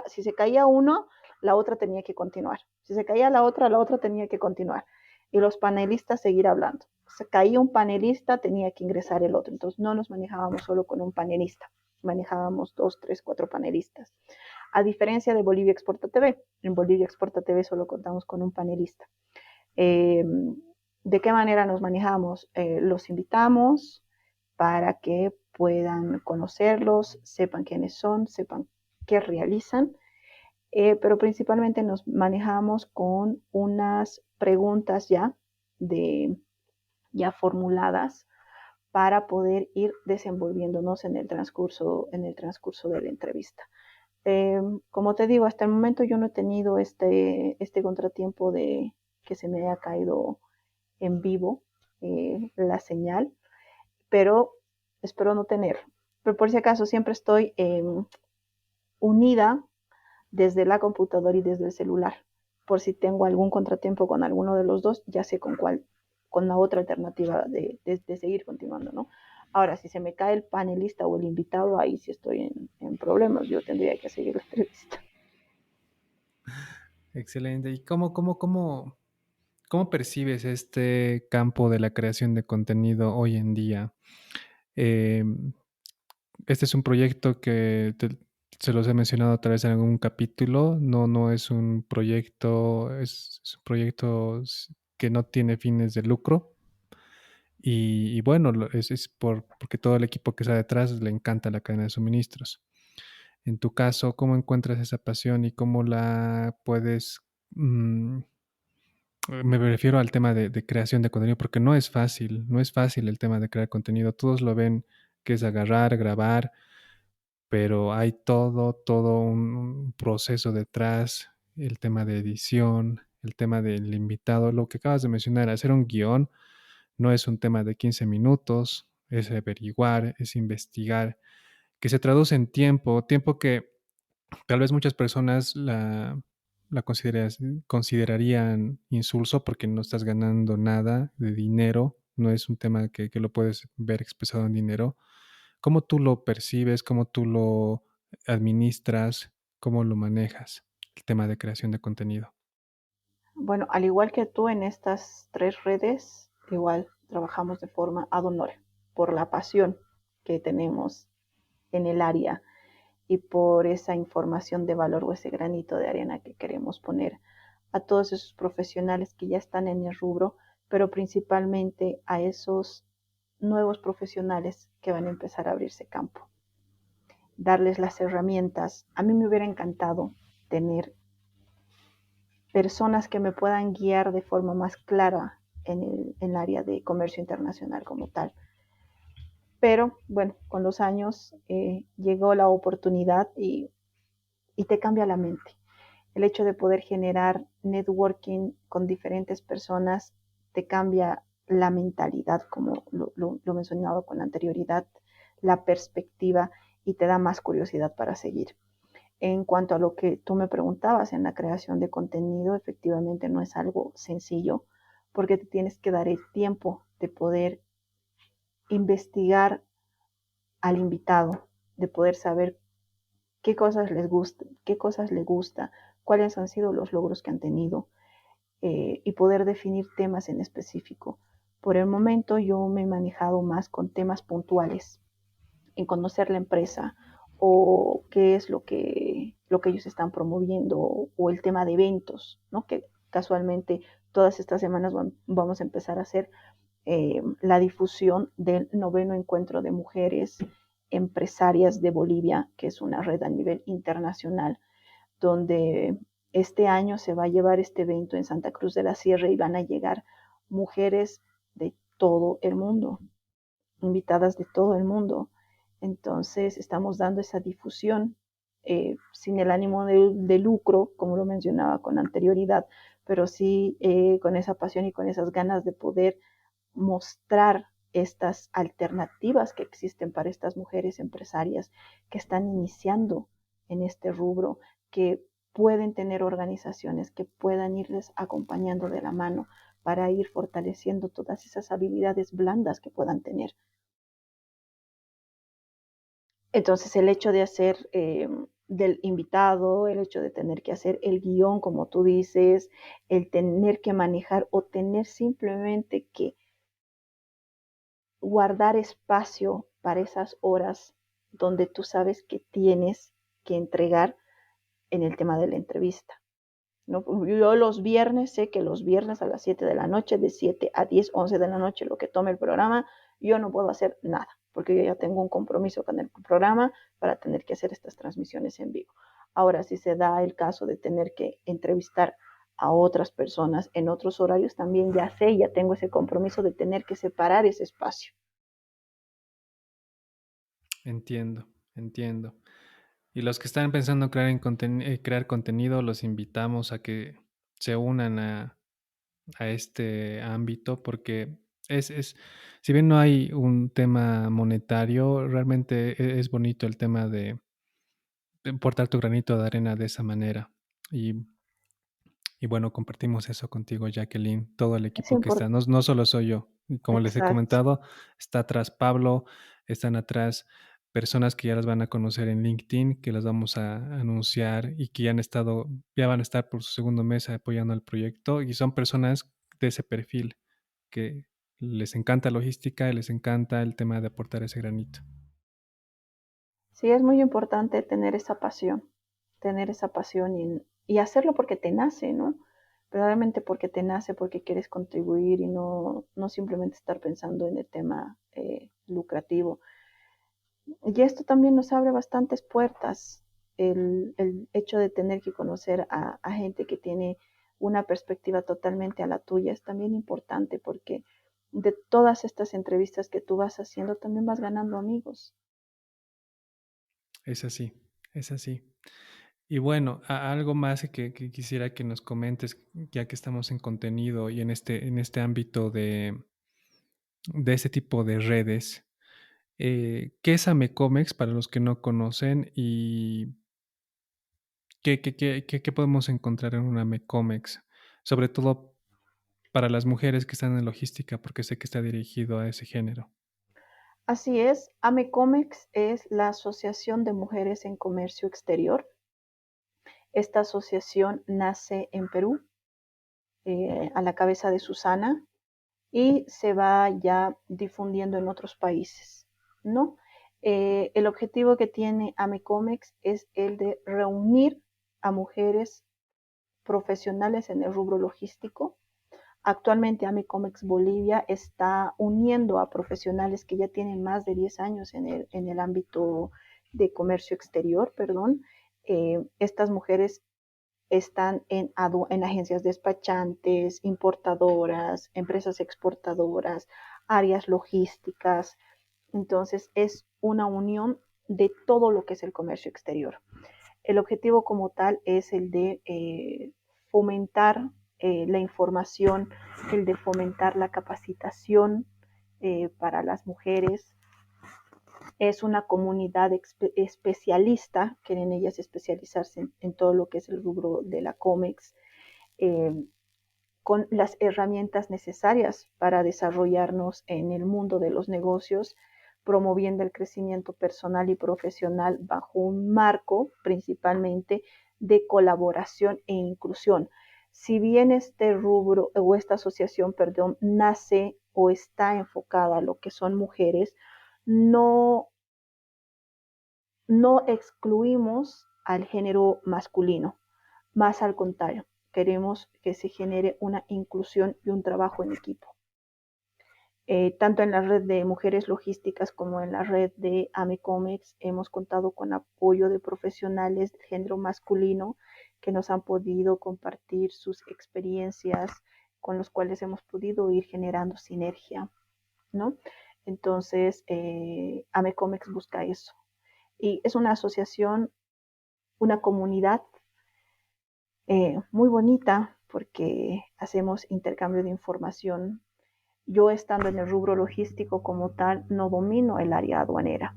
Si se caía uno, la otra tenía que continuar. Si se caía la otra tenía que continuar. Y los panelistas seguir hablando. Se caía un panelista, tenía que ingresar el otro. Entonces no nos manejábamos solo con un panelista, manejábamos 2, 3, 4 panelistas. A diferencia de Bolivia Exporta TV, en Bolivia Exporta TV solo contamos con un panelista. ¿De qué manera nos manejamos? Los invitamos para que puedan conocerlos, sepan quiénes son, sepan qué realizan, pero principalmente nos manejamos con unas preguntas ya de ya formuladas para poder ir desenvolviéndonos en el transcurso de la entrevista. Como te digo, hasta el momento yo no he tenido este contratiempo de que se me haya caído en vivo la señal, pero espero no tener. Pero por si acaso siempre estoy unida desde la computadora y desde el celular. Por si tengo algún contratiempo con alguno de los dos, ya sé con cuál, con la otra alternativa de seguir continuando, ¿no? Ahora, si se me cae el panelista o el invitado, ahí sí estoy en problemas. Yo tendría que seguir la entrevista. Excelente. ¿Y cómo percibes este campo de la creación de contenido hoy en día? Eh, este es un proyecto que se los he mencionado otra vez en algún capítulo. No es un proyecto, es un proyecto que no tiene fines de lucro. Y bueno, es porque todo el equipo que está detrás le encanta la cadena de suministros. En tu caso, ¿cómo encuentras esa pasión y cómo la puedes... me refiero al tema de creación de contenido, porque no es fácil el tema de crear contenido. Todos lo ven que es agarrar, grabar, pero hay todo un proceso detrás, el tema de edición, el tema del invitado, lo que acabas de mencionar, hacer un guión no es un tema de 15 minutos, es averiguar, es investigar, que se traduce en tiempo que tal vez muchas personas la considerarían insulso porque no estás ganando nada de dinero, no es un tema que lo puedes ver expresado en dinero. ¿Cómo tú lo percibes? ¿Cómo tú lo administras? ¿Cómo lo manejas? El tema de creación de contenido. Bueno, al igual que tú en estas 3 redes, igual trabajamos de forma ad honorem, por la pasión que tenemos en el área y por esa información de valor o ese granito de arena que queremos poner a todos esos profesionales que ya están en el rubro, pero principalmente a esos nuevos profesionales que van a empezar a abrirse campo. Darles las herramientas. A mí me hubiera encantado tener personas que me puedan guiar de forma más clara en el área de comercio internacional como tal. Pero bueno, con los años llegó la oportunidad y te cambia la mente. El hecho de poder generar networking con diferentes personas te cambia la mentalidad, como lo mencionaba con anterioridad, la perspectiva y te da más curiosidad para seguir. En cuanto a lo que tú me preguntabas en la creación de contenido, efectivamente no es algo sencillo porque te tienes que dar el tiempo de poder investigar al invitado, de poder saber qué cosas les gusta, qué cosas le gusta, cuáles han sido los logros que han tenido y poder definir temas en específico. Por el momento yo me he manejado más con temas puntuales, en conocer la empresa o qué es lo que ellos están promoviendo o el tema de eventos, ¿no? Que casualmente todas estas semanas vamos a empezar a hacer la difusión del 9º encuentro de mujeres empresarias de Bolivia, que es una red a nivel internacional, donde este año se va a llevar este evento en Santa Cruz de la Sierra y van a llegar mujeres de todo el mundo, invitadas de todo el mundo. Entonces estamos dando esa difusión sin el ánimo de lucro, como lo mencionaba con anterioridad, pero sí con esa pasión y con esas ganas de poder mostrar estas alternativas que existen para estas mujeres empresarias que están iniciando en este rubro, que pueden tener organizaciones que puedan irles acompañando de la mano para ir fortaleciendo todas esas habilidades blandas que puedan tener. Entonces el hecho de hacer del invitado, el hecho de tener que hacer el guión, como tú dices, el tener que manejar o tener simplemente que guardar espacio para esas horas donde tú sabes que tienes que entregar en el tema de la entrevista. ¿No? Yo los viernes sé que los viernes a las 7 de la noche, de 7 a 10, 11 de la noche, lo que tome el programa, yo no puedo hacer nada, porque yo ya tengo un compromiso con el programa para tener que hacer estas transmisiones en vivo. Ahora, si se da el caso de tener que entrevistar a otras personas en otros horarios, también ya sé, ya tengo ese compromiso de tener que separar ese espacio. Entiendo, entiendo. Y los que están pensando crear, crear contenido, los invitamos a que se unan a este ámbito porque si bien no hay un tema monetario, realmente es bonito el tema de portar tu granito de arena de esa manera. Y, y bueno, compartimos eso contigo, Jacqueline, todo el Es equipo que está. importante. No, no solo soy yo. Y como les he Exacto. comentado, está atrás Pablo, están atrás personas que ya las van a conocer en LinkedIn, que las vamos a anunciar y que ya van a estar por su segundo mes apoyando al proyecto. Y son personas de ese perfil que les encanta logística y les encanta el tema de aportar ese granito. Sí, es muy importante tener esa pasión y hacerlo porque te nace, ¿no? Verdaderamente porque te nace, porque quieres contribuir y no simplemente estar pensando en el tema lucrativo. Y esto también nos abre bastantes puertas, el hecho de tener que conocer a gente que tiene una perspectiva totalmente a la tuya es también importante porque de todas estas entrevistas que tú vas haciendo también vas ganando amigos. Es así, es así. Y bueno, algo más que quisiera que nos comentes, ya que estamos en contenido y en este ámbito de ese tipo de redes. ¿Qué es Amecomex para los que no conocen y qué podemos encontrar en un Amecomex? Sobre todo para las mujeres que están en logística, porque sé que está dirigido a ese género. Así es, Amecomex es la Asociación de Mujeres en Comercio Exterior. Esta asociación nace en Perú, a la cabeza de Susana, y se va ya difundiendo en otros países, ¿no? El objetivo que tiene Amecomex es el de reunir a mujeres profesionales en el rubro logístico. Actualmente Amecomex Bolivia está uniendo a profesionales que ya tienen más de 10 años en el ámbito de comercio exterior, perdón. Estas mujeres están en agencias despachantes, importadoras, empresas exportadoras, áreas logísticas. Entonces es una unión de todo lo que es el comercio exterior. El objetivo como tal es el de fomentar la información, el de fomentar la capacitación para las mujeres. Es una comunidad especialista, quieren ellas especializarse en todo lo que es el rubro de la COMEX, eh, con las herramientas necesarias para desarrollarnos en el mundo de los negocios, promoviendo el crecimiento personal y profesional bajo un marco principalmente de colaboración e inclusión. Si bien este rubro o esta asociación, perdón, nace o está enfocada a lo que son mujeres, no, no excluimos al género masculino, más al contrario, queremos que se genere una inclusión y un trabajo en equipo. Tanto en la red de mujeres logísticas como en la red de Amecomex hemos contado con apoyo de profesionales de género masculino que nos han podido compartir sus experiencias con los cuales hemos podido ir generando sinergia, ¿no? Entonces, Amecomex busca eso. Y es una asociación, una comunidad muy bonita porque hacemos intercambio de información. Yo estando en el rubro logístico como tal, no domino el área aduanera.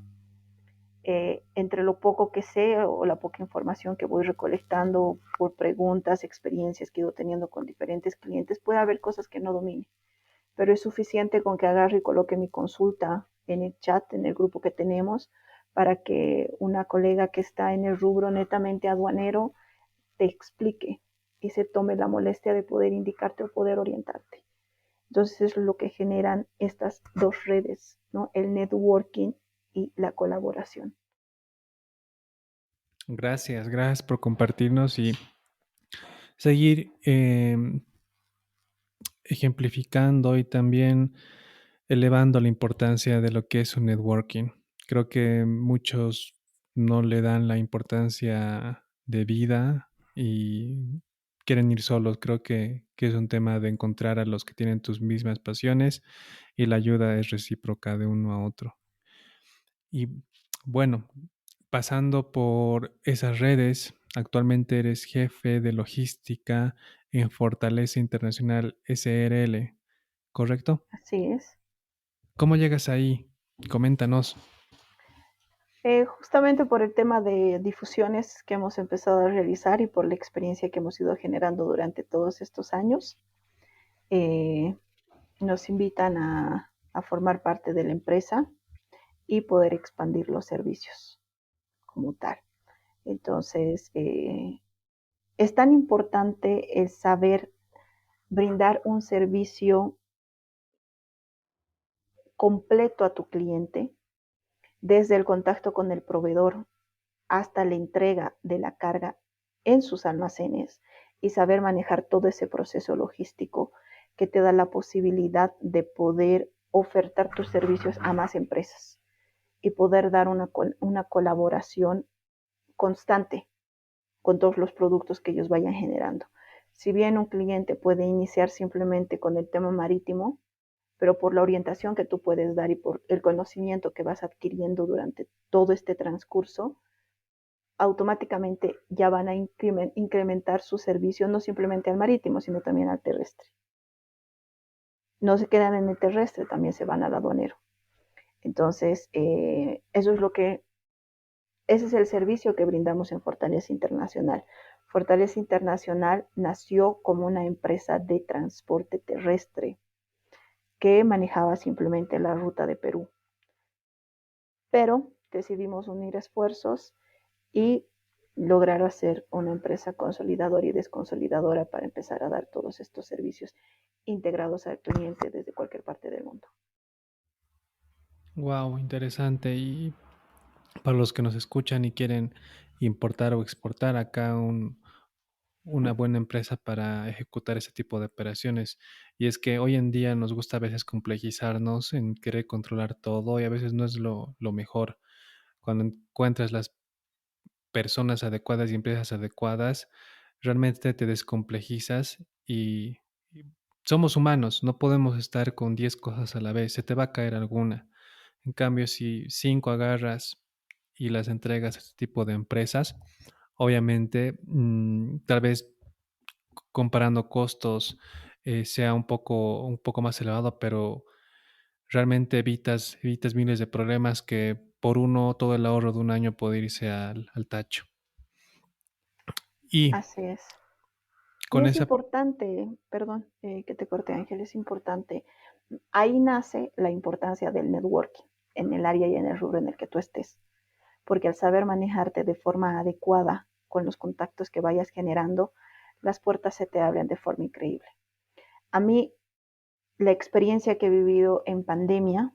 Entre lo poco que sé o la poca información que voy recolectando por preguntas, experiencias que he ido teniendo con diferentes clientes, puede haber cosas que no domine, pero es suficiente con que agarre y coloque mi consulta en el chat, en el grupo que tenemos, para que una colega que está en el rubro netamente aduanero te explique y se tome la molestia de poder indicarte o poder orientarte. Entonces es lo que generan estas dos redes, ¿no? El networking y la colaboración. Gracias, gracias por compartirnos y seguir ejemplificando y también elevando la importancia de lo que es un networking. Creo que muchos no le dan la importancia de vida y quieren ir solos. Creo que es un tema de encontrar a los que tienen tus mismas pasiones y la ayuda es recíproca de uno a otro. Y bueno, pasando por esas redes, actualmente eres jefe de logística en Fortaleza Internacional SRL, ¿correcto? Así es. ¿Cómo llegas ahí? Coméntanos. Justamente por el tema de difusiones que hemos empezado a realizar y por la experiencia que hemos ido generando durante todos estos años, eh, nos invitan a formar parte de la empresa y poder expandir los servicios como tal. Entonces, es tan importante el saber brindar un servicio completo a tu cliente, desde el contacto con el proveedor hasta la entrega de la carga en sus almacenes y saber manejar todo ese proceso logístico que te da la posibilidad de poder ofertar tus servicios a más empresas y poder dar una colaboración constante con todos los productos que ellos vayan generando. Si bien un cliente puede iniciar simplemente con el tema marítimo, pero por la orientación que tú puedes dar y por el conocimiento que vas adquiriendo durante todo este transcurso, automáticamente ya van a incrementar su servicio no simplemente al marítimo, sino también al terrestre. No se quedan en el terrestre, también se van al aduanero. Entonces, eso es lo que, ese es el servicio que brindamos en Fortaleza Internacional. Fortaleza Internacional nació como una empresa de transporte terrestre que manejaba simplemente la ruta de Perú. Pero decidimos unir esfuerzos y lograr hacer una empresa consolidadora y desconsolidadora para empezar a dar todos estos servicios integrados al cliente desde cualquier parte del mundo. Wow, interesante. Y para los que nos escuchan y quieren importar o exportar acá una buena empresa para ejecutar ese tipo de operaciones. Y es que hoy en día nos gusta a veces complejizarnos en querer controlar todo y a veces no es lo mejor. Cuando encuentras las personas adecuadas y empresas adecuadas, realmente te descomplejizas y somos humanos, no podemos estar con 10 cosas a la vez, se te va a caer alguna. En cambio, si 5 agarras y las entregas a este tipo de empresas, obviamente, tal vez comparando costos sea un poco más elevado, pero realmente evitas miles de problemas que por uno todo el ahorro de un año puede irse al tacho. Y Así es. Y con es esa, importante, perdón que te corte Ángel, es importante. Ahí nace la importancia del networking en el área y en el rubro en el que tú estés, porque al saber manejarte de forma adecuada con los contactos que vayas generando, las puertas se te abren de forma increíble. A mí la experiencia que he vivido en pandemia,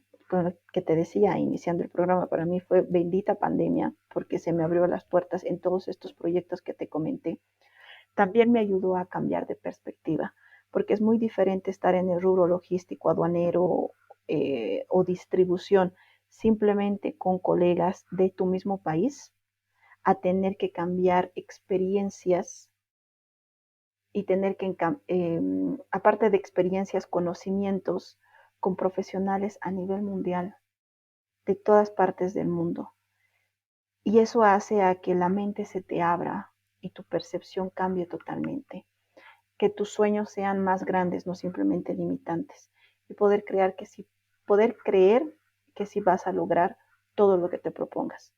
que te decía iniciando el programa, para mí fue bendita pandemia porque se me abrió las puertas en todos estos proyectos que te comenté. También me ayudó a cambiar de perspectiva, porque es muy diferente estar en el rubro logístico, aduanero o distribución simplemente con colegas de tu mismo país, a tener que cambiar experiencias y tener que, aparte de experiencias, conocimientos con profesionales a nivel mundial, de todas partes del mundo. Y eso hace a que la mente se te abra y tu percepción cambie totalmente. Que tus sueños sean más grandes, no simplemente limitantes. Y poder creer que sí vas a lograr todo lo que te propongas.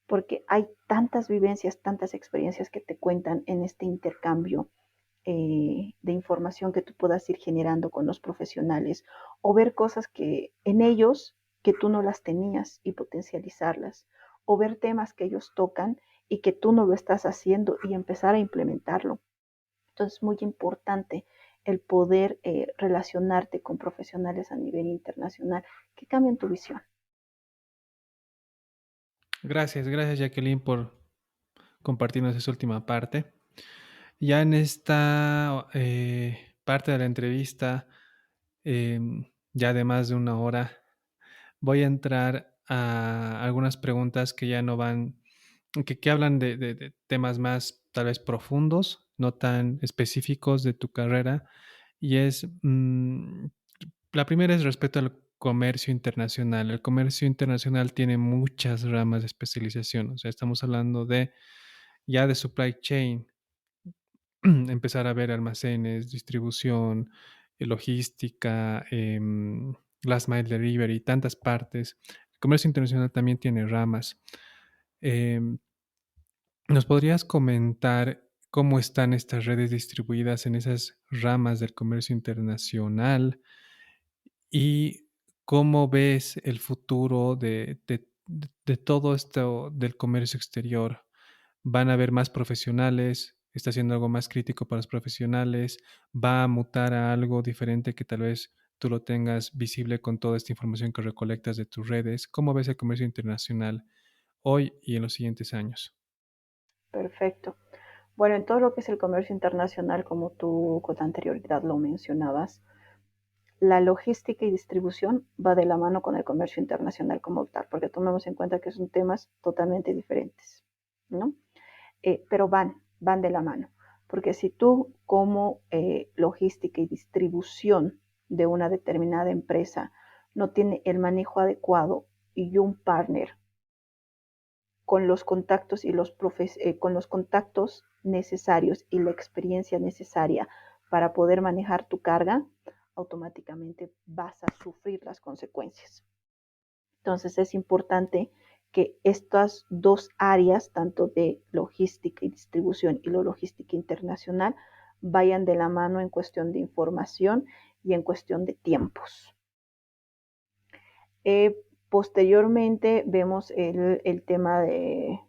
Porque hay tantas vivencias, tantas experiencias que te cuentan en este intercambio de información que tú puedas ir generando con los profesionales o ver cosas que en ellos que tú no las tenías y potencializarlas o ver temas que ellos tocan y que tú no lo estás haciendo y empezar a implementarlo. Entonces es muy importante el poder relacionarte con profesionales a nivel internacional que cambien tu visión. gracias Jacqueline por compartirnos esa última parte. Ya en esta parte de la entrevista, ya de más de una hora, voy a entrar a algunas preguntas que ya no van, que hablan de temas más tal vez profundos no tan específicos de tu carrera. Y la primera es respecto al comercio internacional. El comercio internacional tiene muchas ramas de especialización. O sea, estamos hablando de ya de supply chain, empezar a ver almacenes, distribución, logística, last mile delivery, tantas partes. El comercio internacional también tiene ramas. Em, ¿Nos podrías comentar cómo están estas redes distribuidas en esas ramas del comercio internacional y cómo ves el futuro de todo esto del comercio exterior? ¿Van a haber más profesionales? ¿Está siendo algo más crítico para los profesionales? ¿Va a mutar a algo diferente que tal vez tú lo tengas visible con toda esta información que recolectas de tus redes? ¿Cómo ves el comercio internacional hoy y en los siguientes años? Perfecto. Bueno, en todo lo que es el comercio internacional, como tú con anterioridad lo mencionabas, la logística y distribución va de la mano con el comercio internacional como tal, porque tomemos en cuenta que son temas totalmente diferentes, ¿no? Pero van de la mano, porque si tú como logística y distribución de una determinada empresa no tiene el manejo adecuado y un partner con los contactos y con los contactos necesarios y la experiencia necesaria para poder manejar tu carga, automáticamente vas a sufrir las consecuencias. Entonces es importante que estas dos áreas, tanto de logística y distribución y la logística internacional, vayan de la mano en cuestión de información y en cuestión de tiempos. Posteriormente vemos el tema de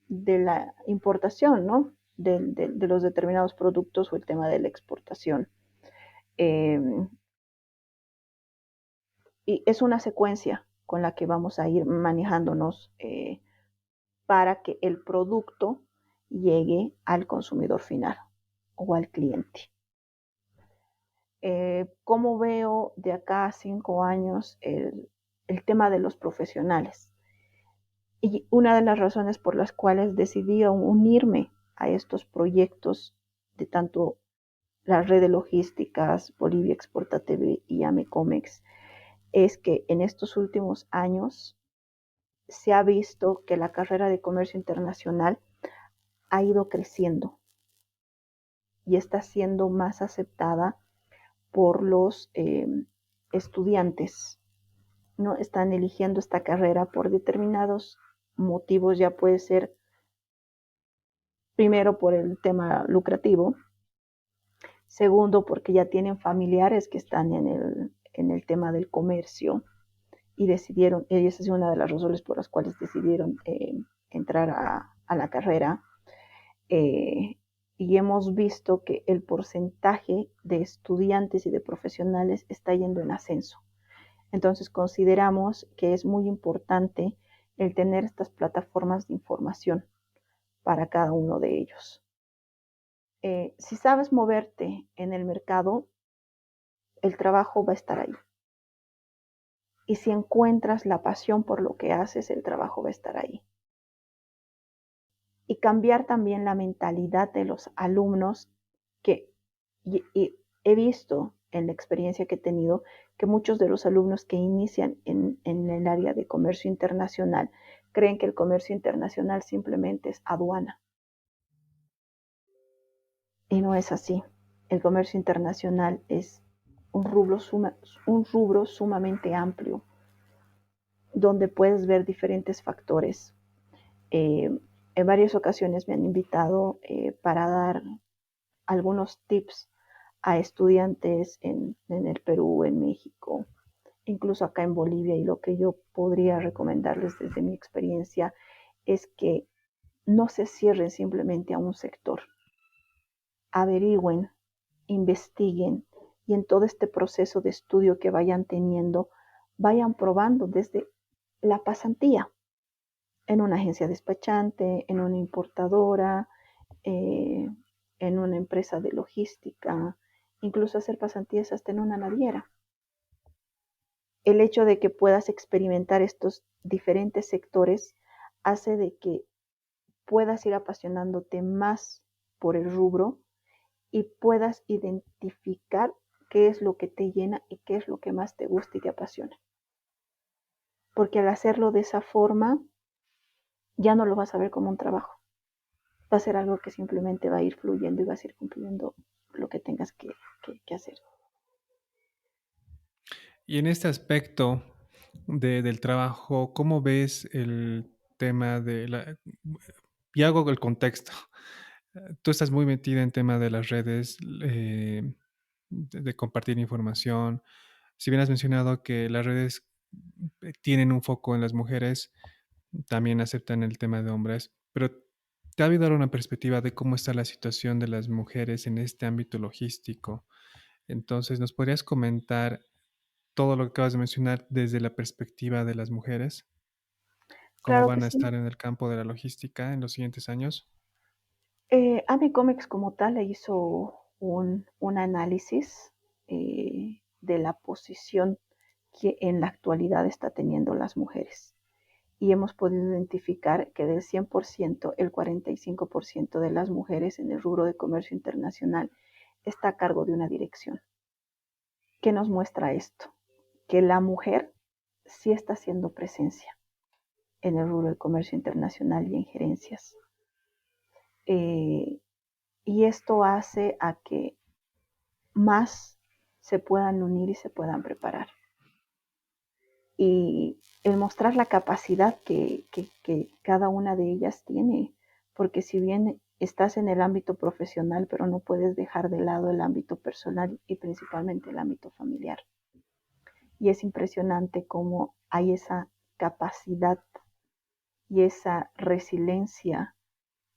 la importación, ¿no? De los determinados productos o el tema de la exportación. Eh, y es una secuencia con la que vamos a ir manejándonos para que el producto llegue al consumidor final o al cliente. ¿Cómo veo de acá a 5 años el tema de los profesionales? Y una de las razones por las cuales decidí unirme a estos proyectos de tanto la red de logísticas, Bolivia Exporta TV y Amecomex, es que en estos últimos años se ha visto que la carrera de comercio internacional ha ido creciendo y está siendo más aceptada por los estudiantes, ¿no? Están eligiendo esta carrera por determinados motivos, ya puede ser primero por el tema lucrativo, segundo porque ya tienen familiares que están en el tema del comercio y decidieron, y esa es una de las razones por las cuales decidieron entrar a la carrera. Eh, y hemos visto que el porcentaje de estudiantes y de profesionales está yendo en ascenso. Entonces consideramos que es muy importante el tener estas plataformas de información para cada uno de ellos. Si sabes moverte en el mercado, el trabajo va a estar ahí. Y si encuentras la pasión por lo que haces, el trabajo va a estar ahí. Y cambiar también la mentalidad de los alumnos que y he visto en la experiencia que he tenido que muchos de los alumnos que inician en el área de comercio internacional creen que el comercio internacional simplemente es aduana. Y no es así. El comercio internacional es un rubro sumamente amplio, donde puedes ver diferentes factores. En varias ocasiones me han invitado para dar algunos tips a estudiantes en el Perú, en México, incluso acá en Bolivia, y lo que yo podría recomendarles desde mi experiencia es que no se cierren simplemente a un sector, averigüen, investiguen y en todo este proceso de estudio que vayan teniendo, vayan probando desde la pasantía en una agencia despachante, en una importadora, eh, en una empresa de logística, incluso hacer pasantías hasta en una naviera. El hecho de que puedas experimentar estos diferentes sectores hace de que puedas ir apasionándote más por el rubro y puedas identificar qué es lo que te llena y qué es lo que más te gusta y te apasiona. Porque al hacerlo de esa forma, ya no lo vas a ver como un trabajo. Va a ser algo que simplemente va a ir fluyendo y vas a ir cumpliendo lo que tengas que hacer. Y en este aspecto del trabajo, ¿cómo ves el tema de la... Y hago el contexto. Tú estás muy metida en tema de las redes, de compartir información. Si bien has mencionado que las redes tienen un foco en las mujeres, también aceptan el tema de hombres, pero ¿te ha habido ahora una perspectiva de cómo está la situación de las mujeres en este ámbito logístico? Entonces, ¿nos podrías comentar todo lo que acabas de mencionar desde la perspectiva de las mujeres? ¿Cómo Claro que van a sí. estar en el campo de la logística en los siguientes años? Amy Comics como tal le hizo un análisis de la posición que en la actualidad está teniendo las mujeres. Y hemos podido identificar que del 100%, el 45% de las mujeres en el rubro de comercio internacional está a cargo de una dirección. ¿Qué nos muestra esto? Que la mujer sí está haciendo presencia en el rubro de comercio internacional y en gerencias. Eh, y esto hace a que más se puedan unir y se puedan preparar. Y el mostrar la capacidad que cada una de ellas tiene, porque si bien estás en el ámbito profesional, pero no puedes dejar de lado el ámbito personal y principalmente el ámbito familiar. Y es impresionante cómo hay esa capacidad y esa resiliencia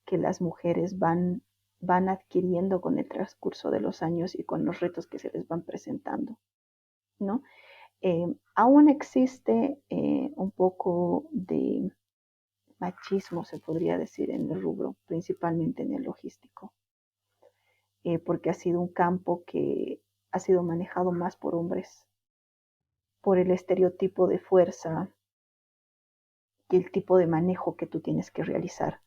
que las mujeres van adquiriendo con el transcurso de los años y con los retos que se les van presentando, ¿no? Aún existe un poco de machismo, se podría decir, en el rubro, principalmente en el logístico, porque ha sido un campo que ha sido manejado más por hombres, por el estereotipo de fuerza y el tipo de manejo que tú tienes que realizar.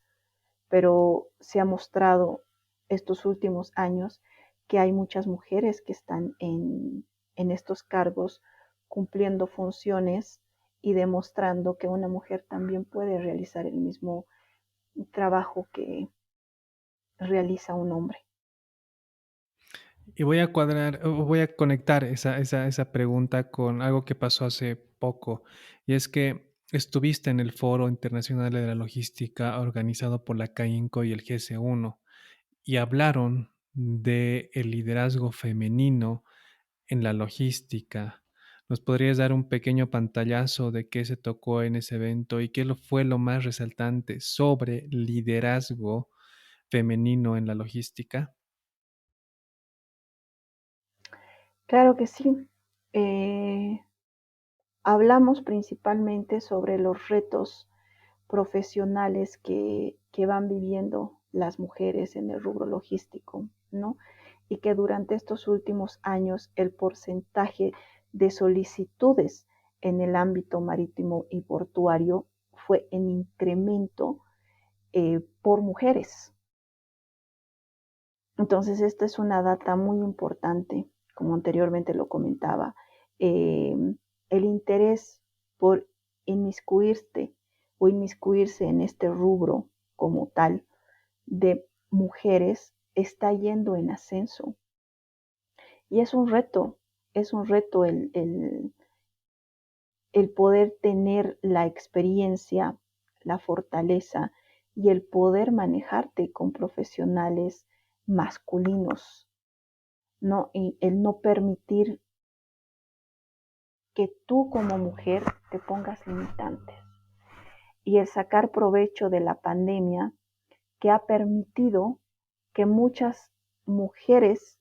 Pero se ha mostrado estos últimos años que hay muchas mujeres que están en estos cargos cumpliendo funciones y demostrando que una mujer también puede realizar el mismo trabajo que realiza un hombre. Y voy a cuadrar, o voy a conectar esa pregunta con algo que pasó hace poco, y es que estuviste en el Foro Internacional de la Logística organizado por la CAINCO y el GS1 y hablaron de el liderazgo femenino en la logística. ¿Nos podrías dar un pequeño pantallazo de qué se tocó en ese evento y fue lo más resaltante sobre liderazgo femenino en la logística? Claro que sí. Eh, Hablamos principalmente sobre los retos profesionales que van viviendo las mujeres en el rubro logístico, ¿no? Y que durante estos últimos años el porcentaje de solicitudes en el ámbito marítimo y portuario fue en incremento por mujeres. Entonces, esta es una data muy importante, como anteriormente lo comentaba. Eh, el interés por inmiscuirte o inmiscuirse en este rubro como tal de mujeres está yendo en ascenso. Y es un reto el poder tener la experiencia, la fortaleza y el poder manejarte con profesionales masculinos, ¿no? Y el no permitir que tú como mujer te pongas limitantes. Y el sacar provecho de la pandemia que ha permitido que muchas mujeres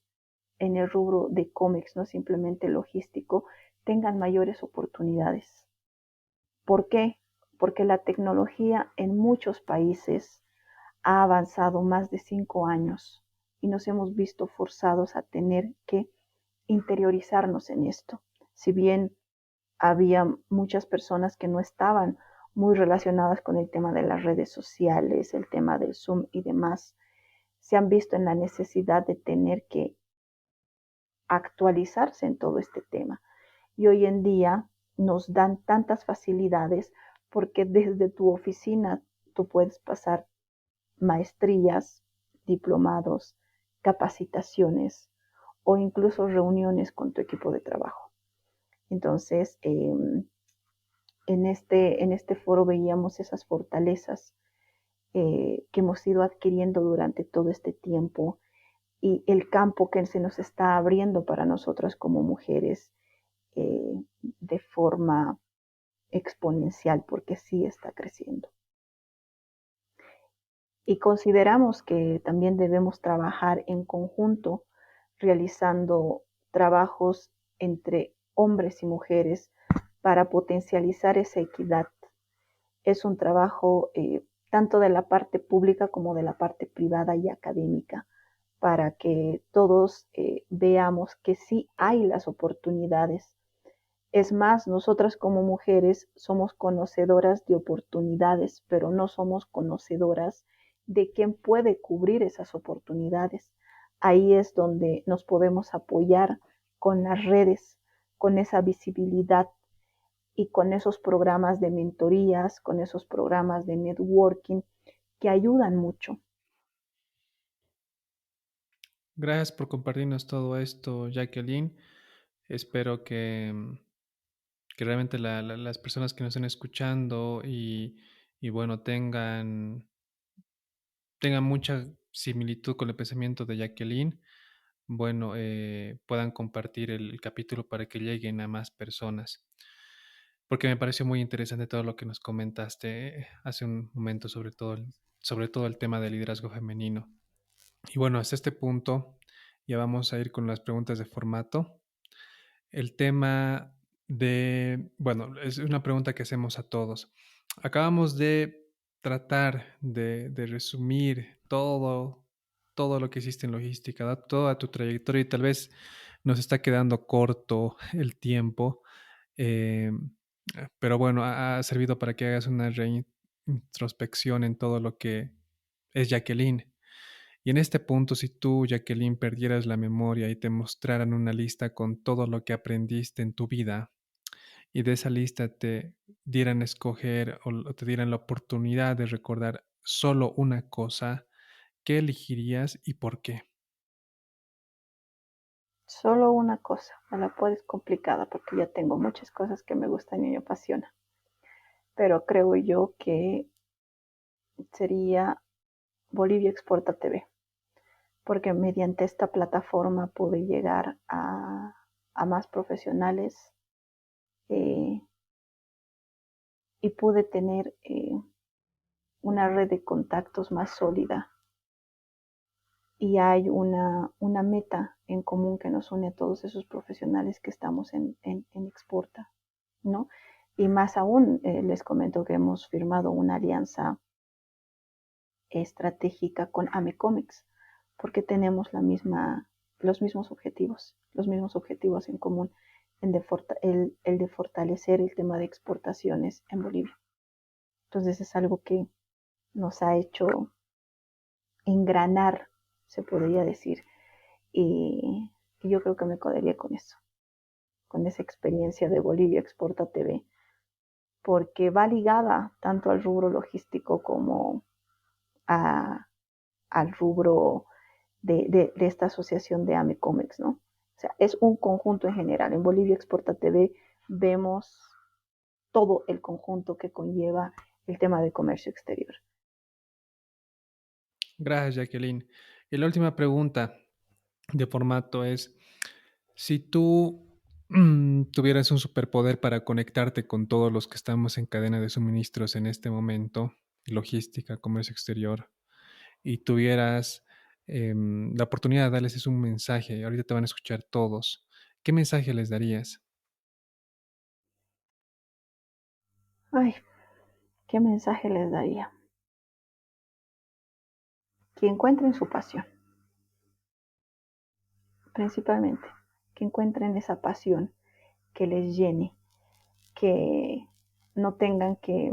en el rubro de cómics, no simplemente logístico, tengan mayores oportunidades. ¿Por qué? Porque la tecnología en muchos países ha avanzado más de 5 años y nos hemos visto forzados a tener que interiorizarnos en esto. Si bien había muchas personas que no estaban muy relacionadas con el tema de las redes sociales, el tema del Zoom y demás, se han visto en la necesidad de tener que actualizarse en todo este tema. Y hoy en día nos dan tantas facilidades porque desde tu oficina tú puedes pasar maestrías, diplomados, capacitaciones o incluso reuniones con tu equipo de trabajo. Entonces, en este foro veíamos esas fortalezas que hemos ido adquiriendo durante todo este tiempo y el campo que se nos está abriendo para nosotras como mujeres de forma exponencial, porque sí está creciendo. Y consideramos que también debemos trabajar en conjunto, realizando trabajos entre hombres y mujeres para potencializar esa equidad. Es un trabajo tanto de la parte pública como de la parte privada y académica, para que todos veamos que sí hay las oportunidades. Es más, nosotras como mujeres somos conocedoras de oportunidades, pero no somos conocedoras de quién puede cubrir esas oportunidades. Ahí es donde nos podemos apoyar con las redes, con esa visibilidad y con esos programas de mentorías, con esos programas de networking que ayudan mucho. Gracias por compartirnos todo esto, Jacqueline. Espero que realmente las personas que nos estén escuchando y bueno, tengan mucha similitud con el pensamiento de Jacqueline, bueno, puedan compartir el capítulo para que lleguen a más personas. Porque me pareció muy interesante todo lo que nos comentaste hace un momento sobre todo el tema del liderazgo femenino. Y bueno, hasta este punto ya vamos a ir con las preguntas de formato. El tema bueno, es una pregunta que hacemos a todos. Acabamos de tratar de resumir todo lo que hiciste en logística, toda tu trayectoria y tal vez nos está quedando corto el tiempo, eh, pero bueno, ha servido para que hagas una reintrospección en todo lo que es Jacqueline. Y en este punto, si tú, Jacqueline, perdieras la memoria y te mostraran una lista con todo lo que aprendiste en tu vida y de esa lista te dieran a escoger o te dieran la oportunidad de recordar solo una cosa, ¿qué elegirías y por qué? Solo una cosa, me la puedes complicada porque ya tengo muchas cosas que me gustan y me apasionan, pero creo yo que sería Bolivia Exporta TV, porque mediante esta plataforma pude llegar a más profesionales eh, y pude tener una red de contactos más sólida y hay una meta en común que nos une a todos esos profesionales que estamos en Exporta, ¿no? Y más aún, les comento que hemos firmado una alianza estratégica con Amecomics, porque tenemos los mismos objetivos en común, el de fortalecer el tema de exportaciones en Bolivia. Entonces es algo que nos ha hecho engranar, se podría decir, y yo creo que me quedaría con eso, con esa experiencia de Bolivia Exporta TV, porque va ligada tanto al rubro logístico como a, al rubro de esta asociación de Amecomex, ¿no? O sea, es un conjunto en general. En Bolivia Exporta TV vemos todo el conjunto que conlleva el tema de comercio exterior. Gracias, Jacqueline. Y la última pregunta de formato es, si tú tuvieras un superpoder para conectarte con todos los que estamos en cadena de suministros en este momento, logística, comercio exterior, y tuvieras la oportunidad de darles un mensaje, ahorita te van a escuchar todos, ¿qué mensaje les darías? Ay, ¿qué mensaje les daría? Que encuentren su pasión, principalmente, que encuentren esa pasión que les llene, que no tengan que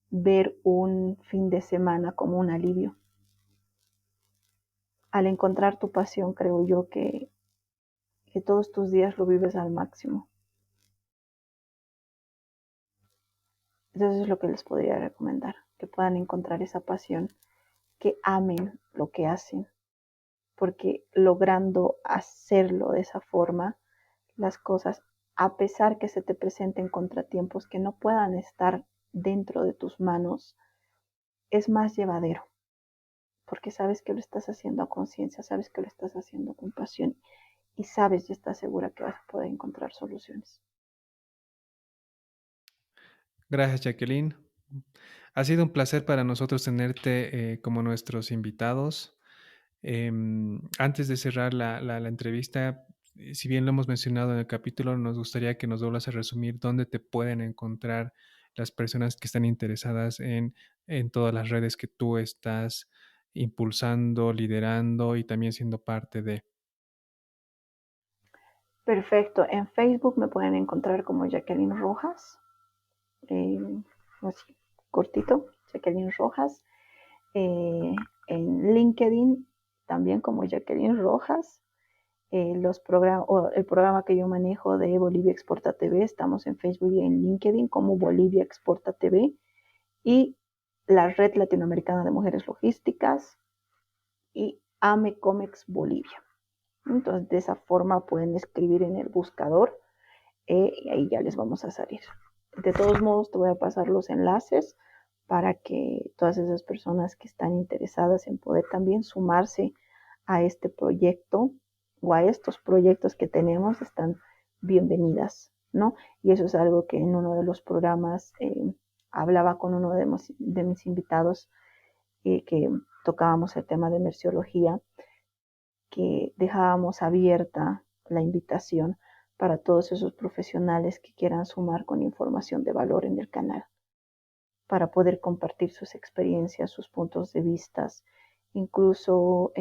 ver un fin de semana como un alivio, al encontrar tu pasión, creo yo que todos tus días lo vives al máximo. Entonces es lo que les podría recomendar, que puedan encontrar esa pasión, que amen lo que hacen, porque logrando hacerlo de esa forma, las cosas, a pesar que se te presenten contratiempos que no puedan estar dentro de tus manos, es más llevadero, porque sabes que lo estás haciendo a conciencia, sabes que lo estás haciendo con pasión y sabes y estás segura que vas a poder encontrar soluciones. Gracias, Jacqueline. Ha sido un placer para nosotros tenerte como nuestros invitados. Antes de cerrar la entrevista, si bien lo hemos mencionado en el capítulo, nos gustaría que nos vuelvas a resumir dónde te pueden encontrar las personas que están interesadas en todas las redes que tú estás impulsando, liderando y también siendo parte de. Perfecto, en Facebook me pueden encontrar como Jacqueline Rojas, eh, así, cortito, Jacqueline Rojas. eh, en LinkedIn también como Jacqueline Rojas. El programa que yo manejo de Bolivia Exporta TV, estamos en Facebook y en LinkedIn como Bolivia Exporta TV y la Red Latinoamericana de Mujeres Logísticas y Amecomex Bolivia. Entonces, de esa forma pueden escribir en el buscador y ahí ya les vamos a salir. De todos modos, te voy a pasar los enlaces para que todas esas personas que están interesadas en poder también sumarse a este proyecto o a estos proyectos que tenemos están bienvenidas, ¿no? Y eso es algo que en uno de los programas hablaba con uno de mis invitados que tocábamos el tema de merciología, que dejábamos abierta la invitación para todos esos profesionales que quieran sumar con información de valor en el canal, para poder compartir sus experiencias, sus puntos de vista, incluso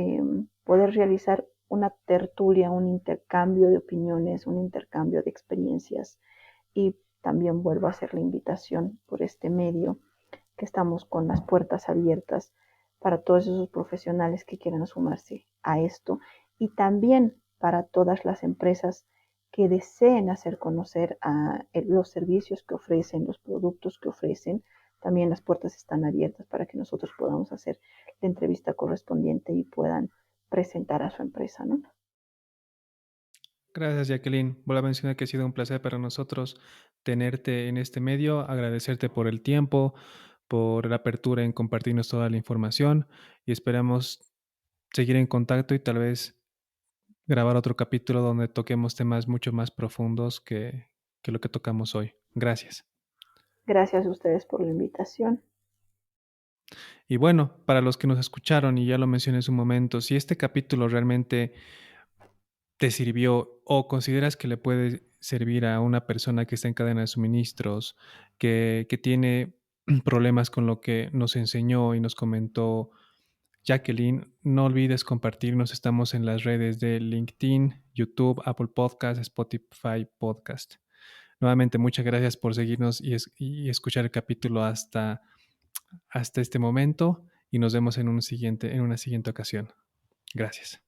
poder realizar una tertulia, un intercambio de opiniones, un intercambio de experiencias. Y también vuelvo a hacer la invitación por este medio, que estamos con las puertas abiertas para todos esos profesionales que quieran sumarse a esto y también para todas las empresas que deseen hacer conocer los servicios que ofrecen, los productos que ofrecen. También las puertas están abiertas para que nosotros podamos hacer la entrevista correspondiente y puedan presentar a su empresa, ¿no? Gracias, Jacqueline. Vuelvo a mencionar que ha sido un placer para nosotros tenerte en este medio, agradecerte por el tiempo, por la apertura en compartirnos toda la información y esperamos seguir en contacto y tal vez grabar otro capítulo donde toquemos temas mucho más profundos que lo que tocamos hoy. Gracias. Gracias a ustedes por la invitación. Y bueno, para los que nos escucharon, y ya lo mencioné en su momento, si este capítulo realmente te sirvió o consideras que le puede servir a una persona que está en cadena de suministros, que tiene problemas con lo que nos enseñó y nos comentó Jacqueline, no olvides compartirnos. Estamos en las redes de LinkedIn, YouTube, Apple Podcast, Spotify Podcast. Nuevamente, muchas gracias por seguirnos y escuchar el capítulo hasta este momento y nos vemos en una siguiente ocasión. Gracias.